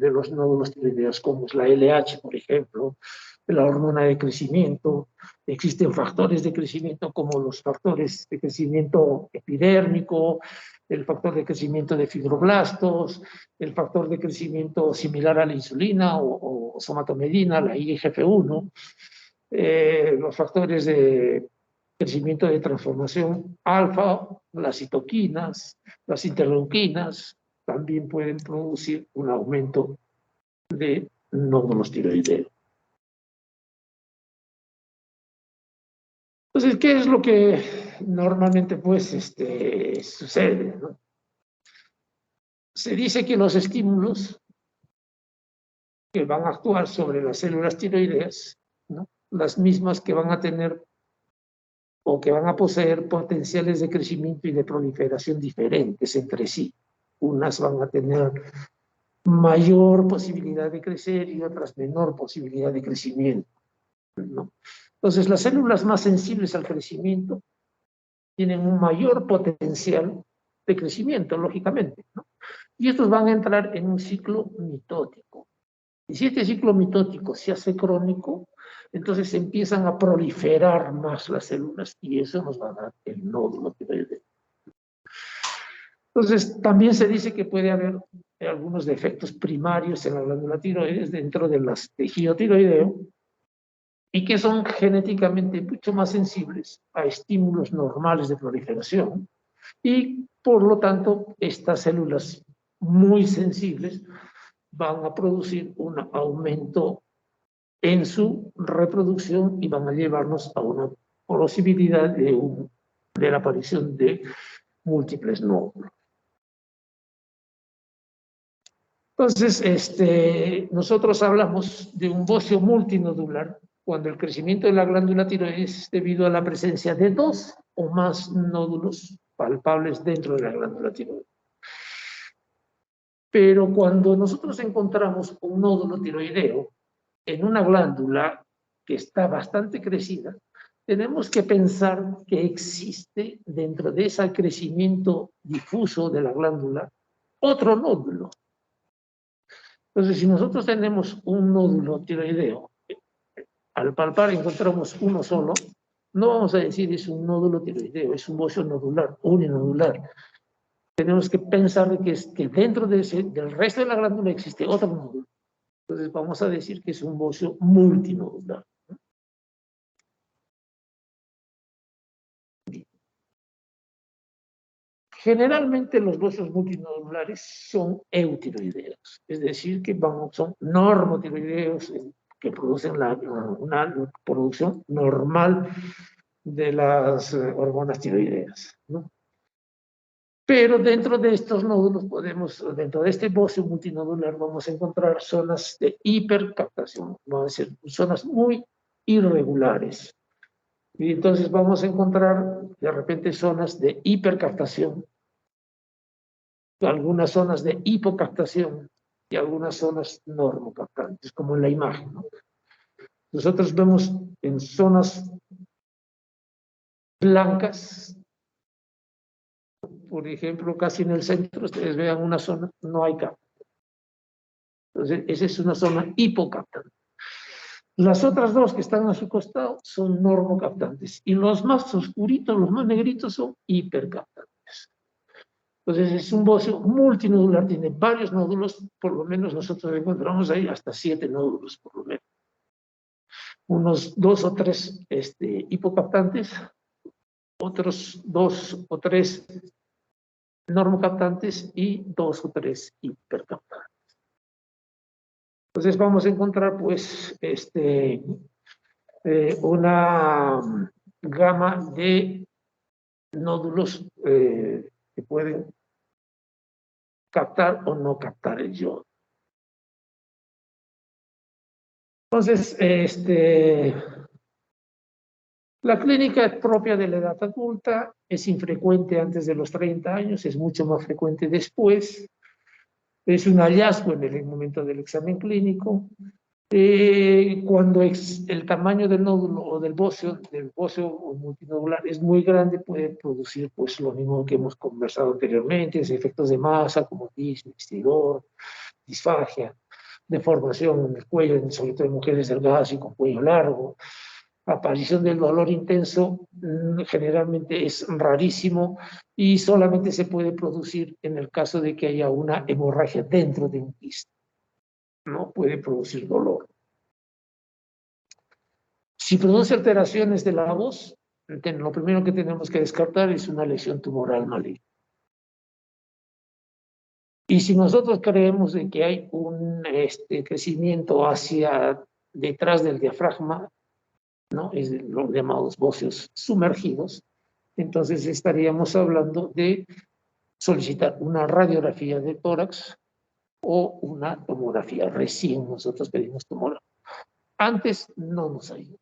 los nódulos tiroideos, como es la LH, por ejemplo, la hormona de crecimiento. Existen factores de crecimiento como los factores de crecimiento epidérmico, el factor de crecimiento de fibroblastos, el factor de crecimiento similar a la insulina o somatomedina, la IGF-1, los factores de crecimiento de transformación alfa, las citoquinas, las interleuquinas, también pueden producir un aumento de nódulos tiroideos. Entonces, ¿qué es lo que normalmente pues, sucede, ¿no? Se dice que los estímulos que van a actuar sobre las células tiroideas, ¿no?, las mismas que van a tener o que van a poseer potenciales de crecimiento y de proliferación diferentes entre sí. Unas van a tener mayor posibilidad de crecer y otras menor posibilidad de crecimiento, ¿no? Entonces, las células más sensibles al crecimiento tienen un mayor potencial de crecimiento, lógicamente, ¿no? Y estos van a entrar en un ciclo mitótico. Y si este ciclo mitótico se hace crónico, entonces empiezan a proliferar más las células y eso nos va a dar el nódulo tiroideo. Entonces, también se dice que puede haber algunos defectos primarios en la glándula tiroides dentro del tejido tiroideo y que son genéticamente mucho más sensibles a estímulos normales de proliferación y, por lo tanto, estas células muy sensibles van a producir un aumento en su reproducción y van a llevarnos a una posibilidad de la aparición de múltiples nódulos. Entonces, nosotros hablamos de un bocio multinodular cuando el crecimiento de la glándula tiroides es debido a la presencia de dos o más nódulos palpables dentro de la glándula tiroides. Pero cuando nosotros encontramos un nódulo tiroideo en una glándula que está bastante crecida, tenemos que pensar que existe dentro de ese crecimiento difuso de la glándula otro nódulo. Entonces, si nosotros tenemos un nódulo tiroideo, al palpar encontramos uno solo, no vamos a decir es un nódulo tiroideo, es un bocio nodular, uninodular. tenemos que pensar de que dentro de del resto de la glándula existe otro nódulo. Entonces vamos a decir que es un bocio multinodular. Generalmente los bocios multinodulares son eutiroideos, es decir, que son normotiroideos que producen una producción normal de las hormonas tiroideas, ¿no? Pero dentro de estos nódulos dentro de este bocio multinodular vamos a encontrar zonas de hipercaptación, vamos a decir, zonas muy irregulares. Y entonces vamos a encontrar de repente zonas de hipercaptación, algunas zonas de hipocaptación y algunas zonas normocaptantes, como en la imagen, ¿no? Nosotros vemos en zonas blancas, por ejemplo, casi en el centro, ustedes vean una zona, no hay capta. Entonces, esa es una zona hipocaptante. Las otras dos que están a su costado son normocaptantes y los más oscuritos, los más negritos son hipercaptantes. Entonces es un bocio multinodular, tiene varios nódulos, por lo menos nosotros encontramos ahí hasta 7 nódulos, por lo menos. Unos 2 o 3 hipocaptantes, otros 2 o 3 normocaptantes y 2 o 3 hipercaptantes. Entonces vamos a encontrar pues una gama de nódulos que pueden captar o no captar el yodo. Entonces, la clínica es propia de la edad adulta, es infrecuente antes de los 30 años, es mucho más frecuente después, es un hallazgo en el momento del examen clínico. Cuando el tamaño del nódulo o del bocio multinodular es muy grande, puede producir pues lo mismo que hemos conversado anteriormente, efectos de masa como disnea, estridor, disfagia, deformación en el cuello, sobre todo en mujeres delgadas y con cuello largo. Aparición del dolor intenso generalmente es rarísimo y solamente se puede producir en el caso de que haya una hemorragia dentro de un quiste. No puede producir dolor. Si produce alteraciones de la voz, lo primero que tenemos que descartar es una lesión tumoral maligna. Y si nosotros creemos de que hay un crecimiento hacia detrás del diafragma, ¿no? Es los llamados bocios sumergidos, entonces estaríamos hablando de solicitar una radiografía de tórax o una tomografía. Recién nosotros pedimos tomografía. Antes no nos ayuda.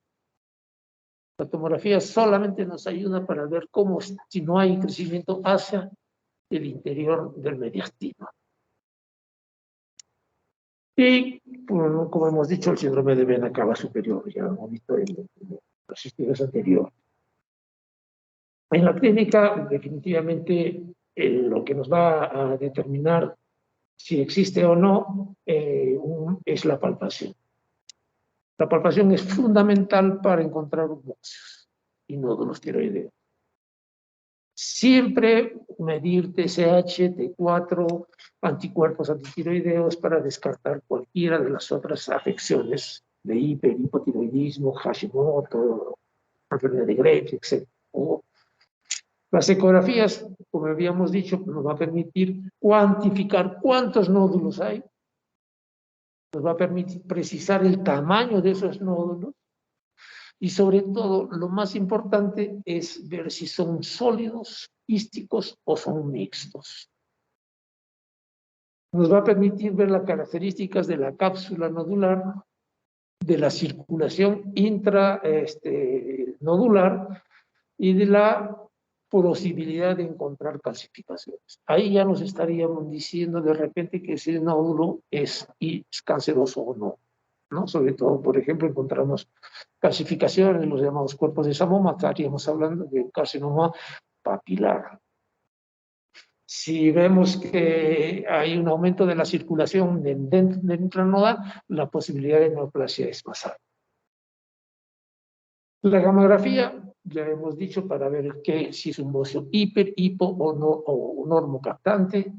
La tomografía solamente nos ayuda para ver cómo, si no hay crecimiento hacia el interior del mediastino. Y, como hemos dicho, el síndrome de vena cava superior, ya hemos visto en los estudios anteriores. En la clínica, definitivamente, lo que nos va a determinar si existe o no es la palpación. La palpación es fundamental para encontrar bocios y nódulos tiroideos. Siempre medir TSH, T4, anticuerpos antitiroideos para descartar cualquiera de las otras afecciones de hipotiroidismo, Hashimoto, enfermedad de Graves, etc. Las ecografías, como habíamos dicho, nos va a permitir cuantificar cuántos nódulos hay, nos va a permitir precisar el tamaño de esos nódulos y sobre todo, lo más importante es ver si son sólidos, quísticos o son mixtos. Nos va a permitir ver las características de la cápsula nodular, de la circulación intranodular y de la posibilidad de encontrar calcificaciones. Ahí ya nos estaríamos diciendo de repente que ese nódulo es canceroso o no, ¿no? Sobre todo, por ejemplo, encontramos calcificaciones, los llamados cuerpos de Samoma, estaríamos hablando de carcinoma papilar. Si vemos que hay un aumento de la circulación dentro del intranodal, la posibilidad de neoplasia es más alta. La gamografía ya hemos dicho, para ver si es un bocio hiper, hipo o, no, o normocaptante.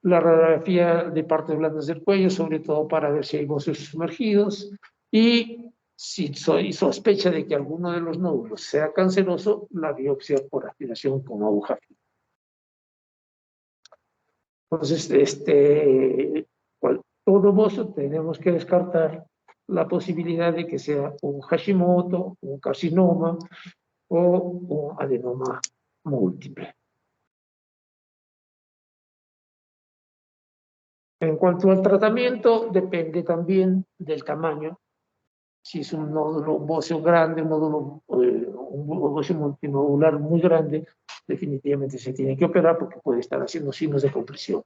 La radiografía de partes blandas del cuello, sobre todo para ver si hay bocios sumergidos. Y si soy sospecha de que alguno de los nódulos sea canceroso, la biopsia por aspiración con aguja fina. Entonces, todo bocio tenemos que descartar la posibilidad de que sea un Hashimoto, un carcinoma o un adenoma múltiple. En cuanto al tratamiento, depende también del tamaño. Si es un nódulo, un bocio grande, un bocio multinodular muy grande, definitivamente se tiene que operar porque puede estar haciendo signos de compresión.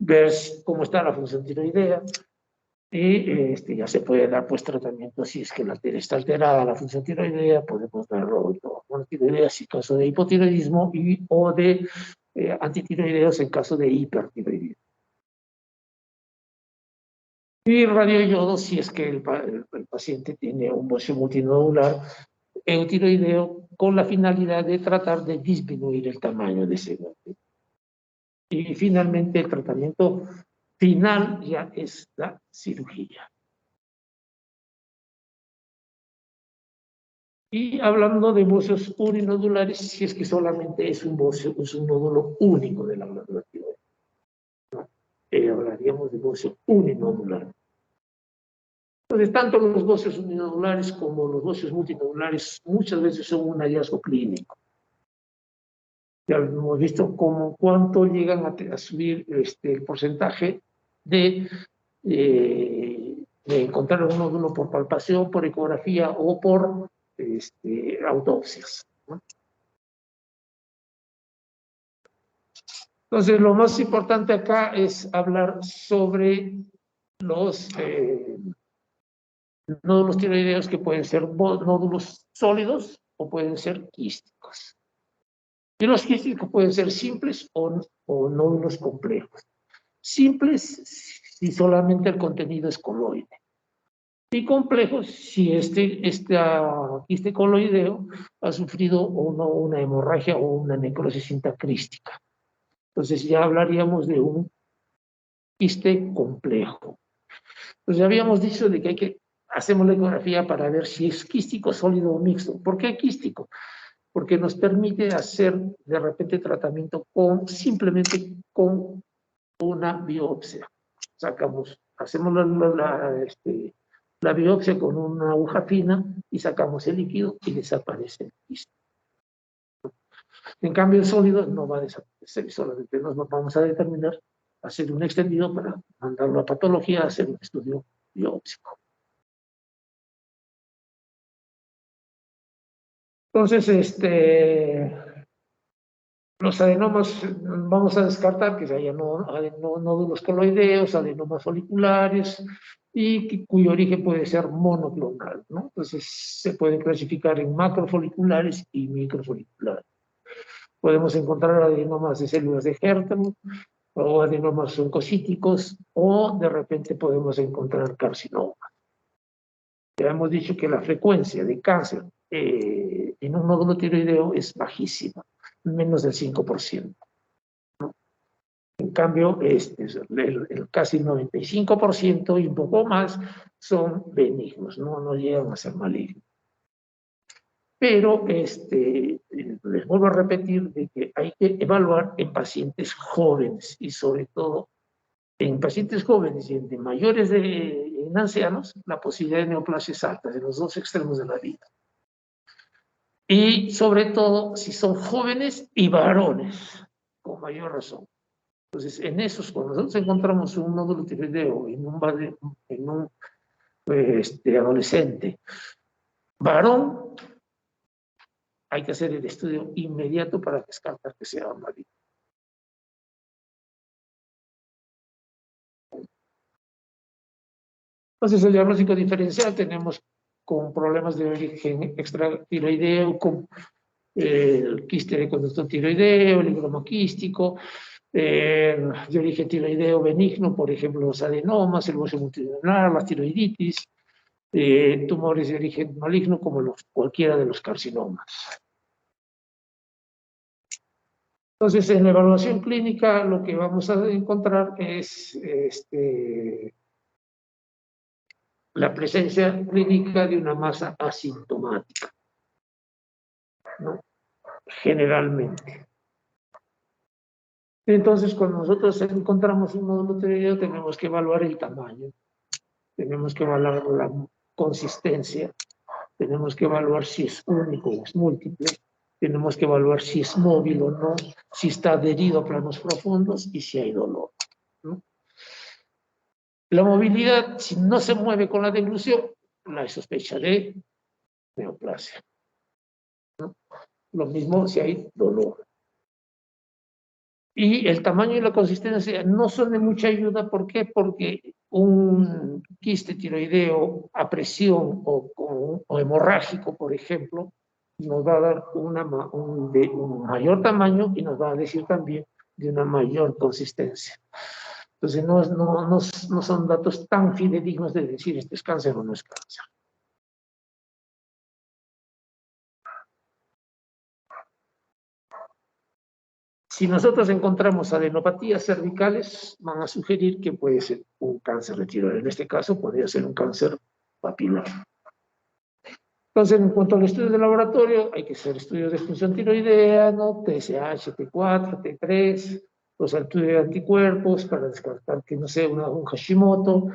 Ver cómo está la función tiroidea y ya se puede dar pues tratamiento si es que está alterada la función tiroidea, podemos dar tiroideas en caso de hipotiroidismo o de antitiroideos en caso de hipertiroidismo. Y radioyodo si es que el paciente tiene un bocio multinodular eutiroideo con la finalidad de tratar de disminuir el tamaño de ese bocio. Y finalmente el tratamiento final ya es la cirugía. Y hablando de bocios urinodulares, si es que solamente es un bocio, es un nódulo único de la glándula tiroidea. Hablaríamos de bocio uninodular. Entonces, tanto los bocios uninodulares como los bocios multinodulares muchas veces son un hallazgo clínico. Ya hemos visto cuánto llegan a subir el porcentaje de encontrar un nódulo por palpación, por ecografía o por autopsias, ¿no? Entonces, lo más importante acá es hablar sobre los nódulos tiroideos que pueden ser nódulos sólidos o pueden ser quísticos. Y los quísticos pueden ser simples o nódulos complejos. Simples si solamente el contenido es coloide. Y complejos si este quiste coloideo ha sufrido una hemorragia o una necrosis intacrística. Entonces ya hablaríamos de un quiste complejo. Entonces ya habíamos dicho de que hacemos la ecografía para ver si es quístico, sólido o mixto. ¿Por qué quístico? Porque nos permite hacer de repente tratamiento simplemente con una biopsia. Hacemos la biopsia con una aguja fina y sacamos el líquido y desaparece el quiste. En cambio, el sólido no va a desaparecer, solamente nos vamos a determinar hacer un extendido para mandarlo a patología a hacer un estudio biópsico. Entonces, los adenomas vamos a descartar que haya nódulos coloideos, adenomas foliculares, y cuyo origen puede ser monoclonal, ¿no? Entonces se pueden clasificar en macrofoliculares y microfoliculares. Podemos encontrar adenomas de células de Hürten o adenomas oncocíticos, o de repente podemos encontrar carcinomas. Ya hemos dicho que la frecuencia de cáncer en un nódulo tiroideo es bajísima, menos del 5%. ¿No? En cambio, el casi 95% y un poco más son benignos, no llegan a ser malignos. Pero les vuelvo a repetir de que hay que evaluar en pacientes jóvenes y sobre todo en pacientes jóvenes y en mayores en ancianos, la posibilidad de neoplasia es alta, de los dos extremos de la vida. Y sobre todo si son jóvenes y varones, con mayor razón. Entonces, cuando nosotros encontramos un nódulo tiroideo en un adolescente varón, hay que hacer el estudio inmediato para descartar que sea maligno. Entonces, el diagnóstico diferencial tenemos con problemas de origen extratiroideo, con el quiste de conducto tiroideo, el higroma quístico, de origen tiroideo benigno, por ejemplo, los adenomas, el bocio multinodular, la tiroiditis, tumores de origen maligno como cualquiera de los carcinomas. Entonces, en la evaluación clínica lo que vamos a encontrar es la presencia clínica de una masa asintomática, ¿no? Generalmente. Entonces, cuando nosotros encontramos un nódulo tiroideo, tenemos que evaluar el tamaño, tenemos que evaluar la consistencia, tenemos que evaluar si es único o es múltiple, tenemos que evaluar si es móvil o no, si está adherido a planos profundos y si hay dolor, ¿no? La movilidad, si no se mueve con la deglución, la sospecha de neoplasia, ¿no? Lo mismo si hay dolor. Y el tamaño y la consistencia no son de mucha ayuda. ¿Por qué? Porque un quiste tiroideo a presión o hemorrágico, por ejemplo, nos va a dar un mayor tamaño y nos va a decir también de una mayor consistencia. Entonces no son datos tan fidedignos de decir este es cáncer o no es cáncer. Si nosotros encontramos adenopatías cervicales, van a sugerir que puede ser un cáncer de tiroides. En este caso, podría ser un cáncer papilar. Entonces, en cuanto al estudio de laboratorio, hay que hacer estudios de función tiroidea, ¿no? TSH, T4, T3, los estudios de anticuerpos para descartar que no sea un Hashimoto.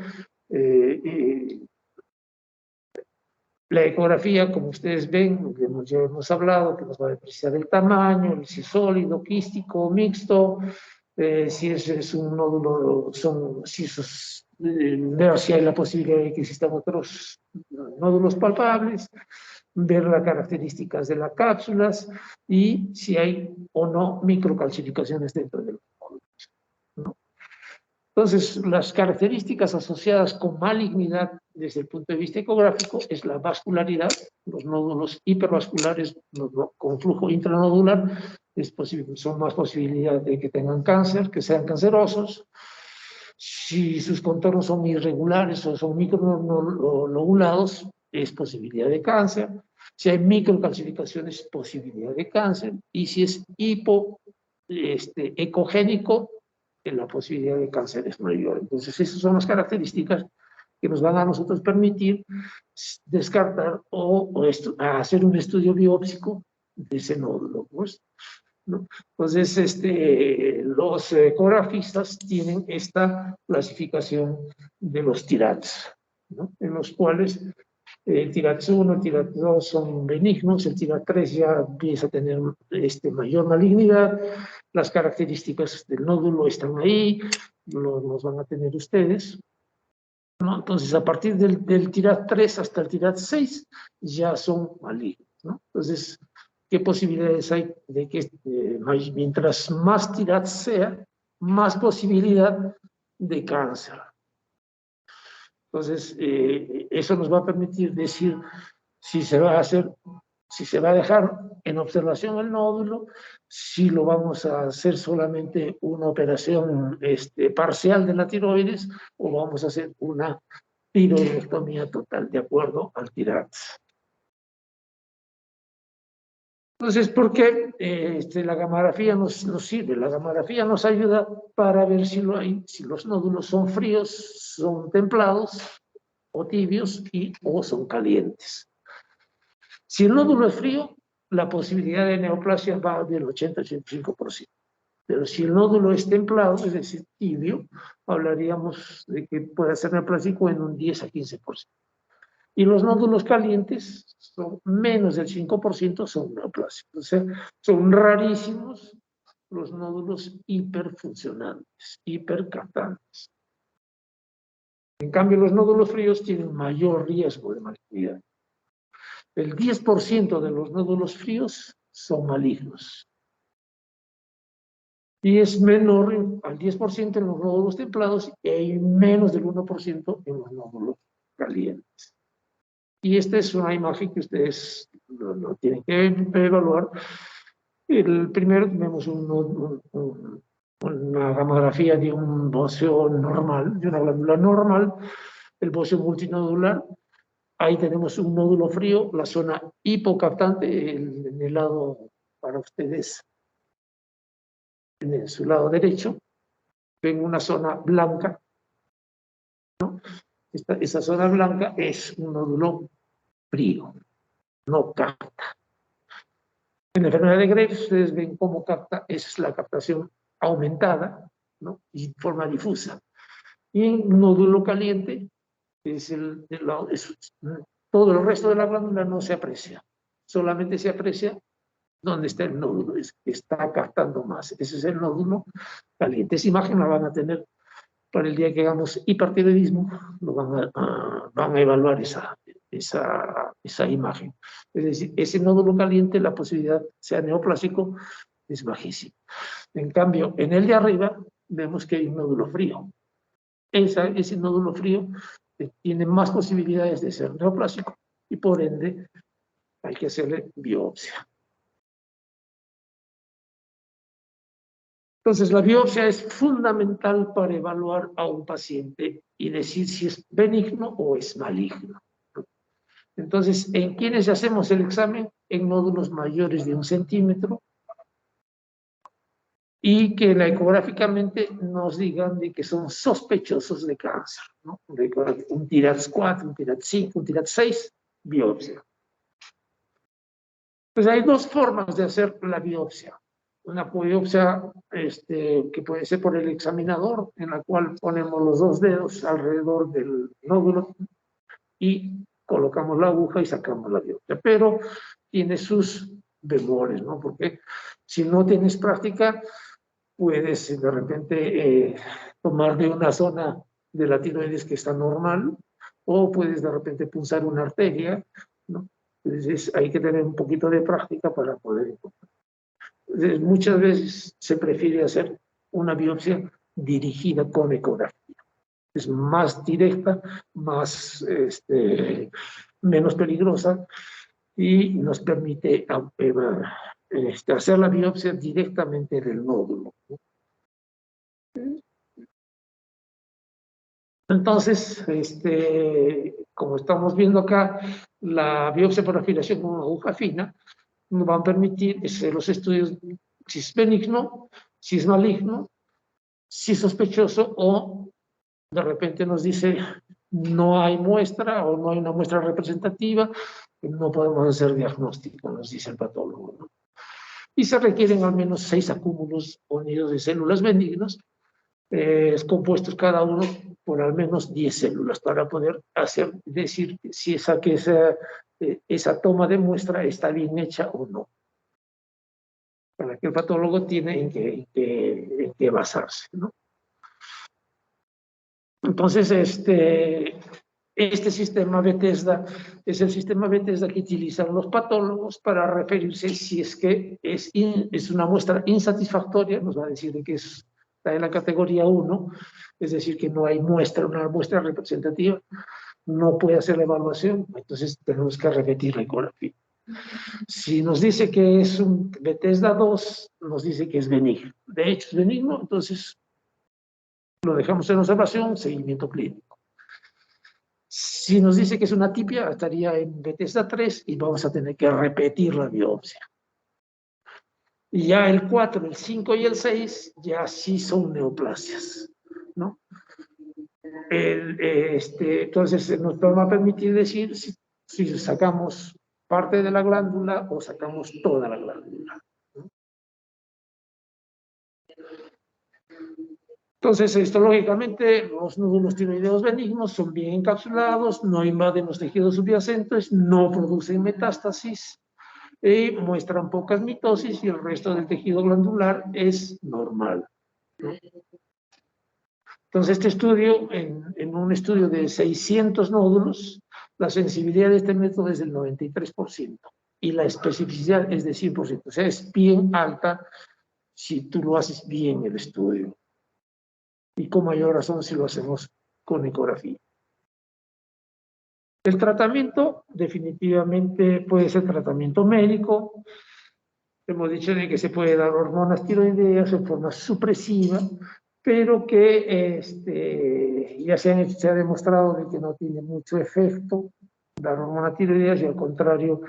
La ecografía, como ustedes ven, ya hemos hablado, que nos va a precisar el tamaño, si es sólido, quístico, mixto, si es un nódulo, ver si hay la posibilidad de que existan otros nódulos palpables, ver las características de las cápsulas y si hay o no microcalcificaciones dentro de los nódulos, ¿no? Entonces, las características asociadas con malignidad desde el punto de vista ecográfico es la vascularidad, los nódulos hipervasculares con flujo intranodular, son más posibilidades de que tengan cáncer, que sean cancerosos. Si sus contornos son irregulares o son microlobulados, es posibilidad de cáncer. Si hay microcalcificaciones, posibilidad de cáncer. Y si es ecogénico, la posibilidad de cáncer es mayor. Entonces, esas son las características que nos van a nosotros permitir descartar o hacer un estudio biópsico de ese nódulo, pues, ¿no? Entonces, los ecografistas tienen esta clasificación de los TIRADS, ¿no? En los cuales el TIRADS 1, el TIRADS 2 son benignos, el TIRADS 3 ya empieza a tener mayor malignidad, las características del nódulo están ahí, los van a tener ustedes, ¿no? Entonces, a partir del TIRADS 3 hasta el TIRADS 6 ya son malignos, ¿no? Entonces, ¿qué posibilidades hay de que mientras más TIRADS sea, más posibilidad de cáncer? Entonces, eso nos va a permitir decir si se va a dejar en observación el nódulo, si lo vamos a hacer solamente una operación parcial de la tiroides o vamos a hacer una tiroidectomía total de acuerdo al TIRADS. Entonces, ¿por qué la gamografía nos sirve? La gamografía nos ayuda para ver si los nódulos son fríos, son templados o tibios o son calientes. Si el nódulo es frío, la posibilidad de neoplasia va del 80-85%. Pero si el nódulo es templado, es decir, tibio, hablaríamos de que puede ser neoplásico en un 10-15%. Y los nódulos calientes, son menos del 5%, son neoplásicos. O sea, son rarísimos los nódulos hiperfuncionantes, hipercaptantes. En cambio, los nódulos fríos tienen mayor riesgo de malignidad. El 10% de los nódulos fríos son malignos. Y es menor al 10% en los nódulos templados y menos del 1% en los nódulos calientes. Y esta es una imagen que ustedes lo tienen que evaluar. El primero tenemos una gamografía de un bocio normal, de una glándula normal, el bocio multinodular, Ahí tenemos un nódulo frío, la zona hipocaptante, en el lado para ustedes, en su lado derecho, ven una zona blanca, ¿no? Esa zona blanca es un nódulo frío, no capta. En la enfermedad de Graves, ustedes ven cómo capta, esa es la captación aumentada, ¿no? Y de forma difusa. Y en nódulo caliente, es todo el resto de la glándula no se aprecia, solamente se aprecia donde está el nódulo, es que está captando más. Ese es el nódulo caliente. Esa imagen la van a tener para el día que hagamos hipertiroidismo, van a evaluar esa imagen. Es decir, ese nódulo caliente, la posibilidad sea neoplásico, es bajísima. En cambio, en el de arriba, vemos que hay un nódulo frío. Ese nódulo frío tiene más posibilidades de ser neoplásico y por ende hay que hacerle biopsia. Entonces, la biopsia es fundamental para evaluar a un paciente y decir si es benigno o es maligno. Entonces, ¿en quiénes hacemos el examen? En nódulos mayores de 1 centímetro y que ecográficamente nos digan de que son sospechosos de cáncer, ¿no? Un TIRADS 4, un TIRADS 5, un TIRADS 6, biopsia. Pues hay dos formas de hacer la biopsia. Una biopsia que puede ser por el examinador, en la cual ponemos los dos dedos alrededor del nódulo y colocamos la aguja y sacamos la biopsia. Pero tiene sus bemoles, ¿no? Porque si no tienes práctica, puedes de repente tomar de una zona de la tiroides que está normal, o puedes de repente punzar una arteria, ¿no? Entonces hay que tener un poquito de práctica para poder encontrar. Entonces, muchas veces se prefiere hacer una biopsia dirigida con ecografía. Es más directa, menos peligrosa y nos permite hacer la biopsia directamente del nódulo. Entonces, como estamos viendo acá, la biopsia por aspiración con una aguja fina nos va a permitir hacer los estudios si es benigno, si es maligno, si es sospechoso o de repente nos dice no hay muestra o no hay una muestra representativa, no podemos hacer diagnóstico, nos dice el patólogo, ¿no? Y se requieren al menos 6 acúmulos unidos de células benignas, compuestos cada uno por al menos 10 células para poder decir si esa toma de muestra está bien hecha o no. Para que el patólogo tiene en qué basarse, ¿no? Entonces, este sistema Bethesda es el sistema Bethesda que utilizan los patólogos para referirse si es que es una muestra insatisfactoria, nos va a decir de que está en la categoría 1, es decir, que no hay una muestra representativa, no puede hacer la evaluación, entonces tenemos que repetir la ecografía. Si nos dice que es un Bethesda 2, nos dice que es benigno. De hecho, es benigno, entonces lo dejamos en observación, seguimiento clínico. Si nos dice que es una atipia, estaría en Bethesda 3 y vamos a tener que repetir la biopsia. Y ya el 4, el 5 y el 6 ya sí son neoplasias, ¿no? Entonces nos va a permitir decir si sacamos parte de la glándula o sacamos toda la glándula. Entonces, histológicamente, los nódulos tiroideos benignos son bien encapsulados, no invaden los tejidos subyacentes, no producen metástasis, muestran pocas mitosis y el resto del tejido glandular es normal, ¿no? Entonces, este estudio, en un estudio de 600 nódulos, la sensibilidad de este método es del 93% y la especificidad es de 100%. O sea, es bien alta si tú lo haces bien el estudio. Y con mayor razón si lo hacemos con ecografía. El tratamiento definitivamente puede ser tratamiento médico. Hemos dicho de que se puede dar hormonas tiroideas en forma supresiva, pero que ya se ha demostrado de que no tiene mucho efecto dar hormona tiroideas y al contrario,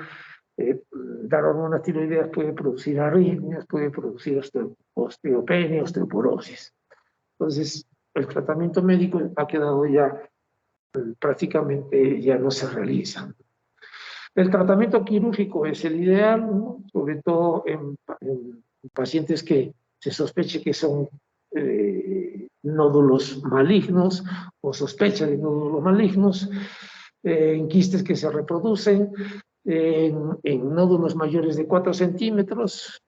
dar hormonas tiroideas puede producir arritmias, puede producir osteopenia, osteoporosis. Entonces, el tratamiento médico ha quedado ya, prácticamente ya no se realiza. El tratamiento quirúrgico es el ideal, ¿no? Sobre todo en pacientes que se sospeche que son nódulos malignos o sospecha de nódulos malignos, en quistes que se reproducen, en nódulos mayores de 4 centímetros,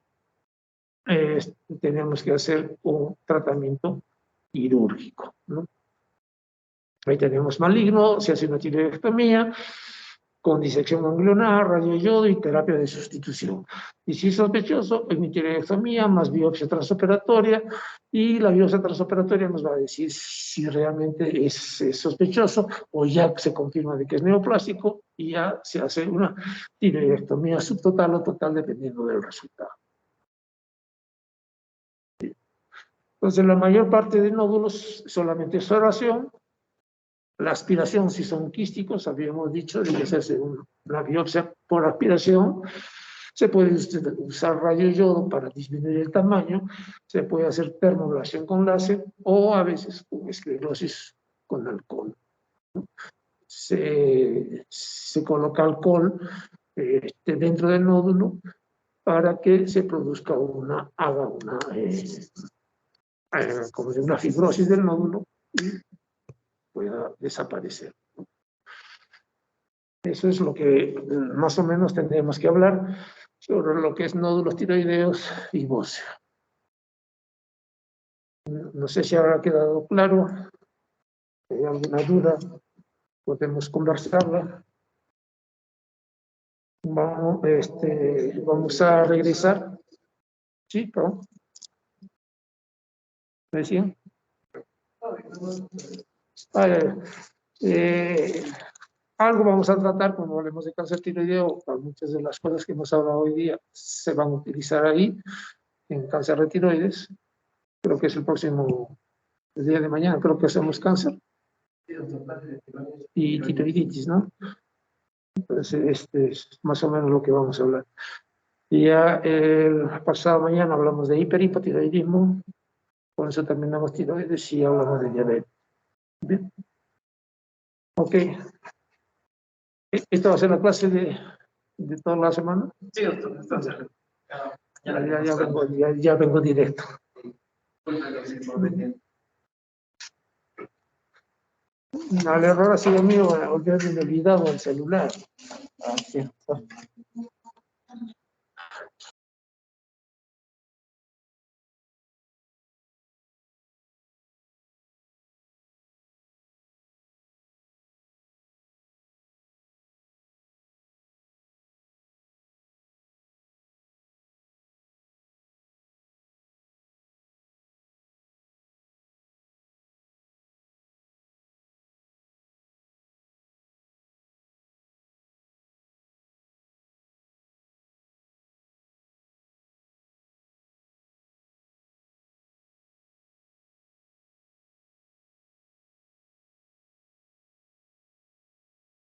tenemos que hacer un tratamiento quirúrgico, ¿no? Ahí tenemos maligno, se hace una tiroidectomía con disección ganglionar, radioyodo y terapia de sustitución. Y si es sospechoso, es tiroidectomía más biopsia transoperatoria, y la biopsia transoperatoria nos va a decir si realmente es sospechoso o ya se confirma de que es neoplásico y ya se hace una tiroidectomía subtotal o total dependiendo del resultado. Entonces, la mayor parte de nódulos solamente es oración. La aspiración, si son quísticos, habíamos dicho, de que se hace una biopsia por aspiración. Se puede usar radioyodo para disminuir el tamaño, se puede hacer termoablación con láser o a veces con esclerosis con alcohol, ¿no? Se coloca alcohol dentro del nódulo para que se produzca como una fibrosis del nódulo y pueda desaparecer. Eso es lo que más o menos tendremos que hablar sobre lo que es nódulos tiroideos y bóseo. No sé si habrá quedado claro. Si hay alguna duda, podemos conversarla. Vamos a regresar. Sí, perdón. ¿Me decían? Algo vamos a tratar cuando hablemos de cáncer tiroideo. Muchas de las cosas que hemos hablado hoy día se van a utilizar ahí, en cáncer de tiroides. Creo que es el día de mañana, creo que hacemos cáncer y tiroiditis, ¿no? Entonces, este es más o menos lo que vamos a hablar. Y ya el pasado mañana hablamos de hiperhipotiroidismo, con eso terminamos tiroides y hablamos de diabetes. Bien. Ok. ¿Esta va a ser la clase de toda la semana? Sí, doctor, entonces. Ya vengo directo. No, el error ha sido mío, me olvidado el celular. Ah, cierto.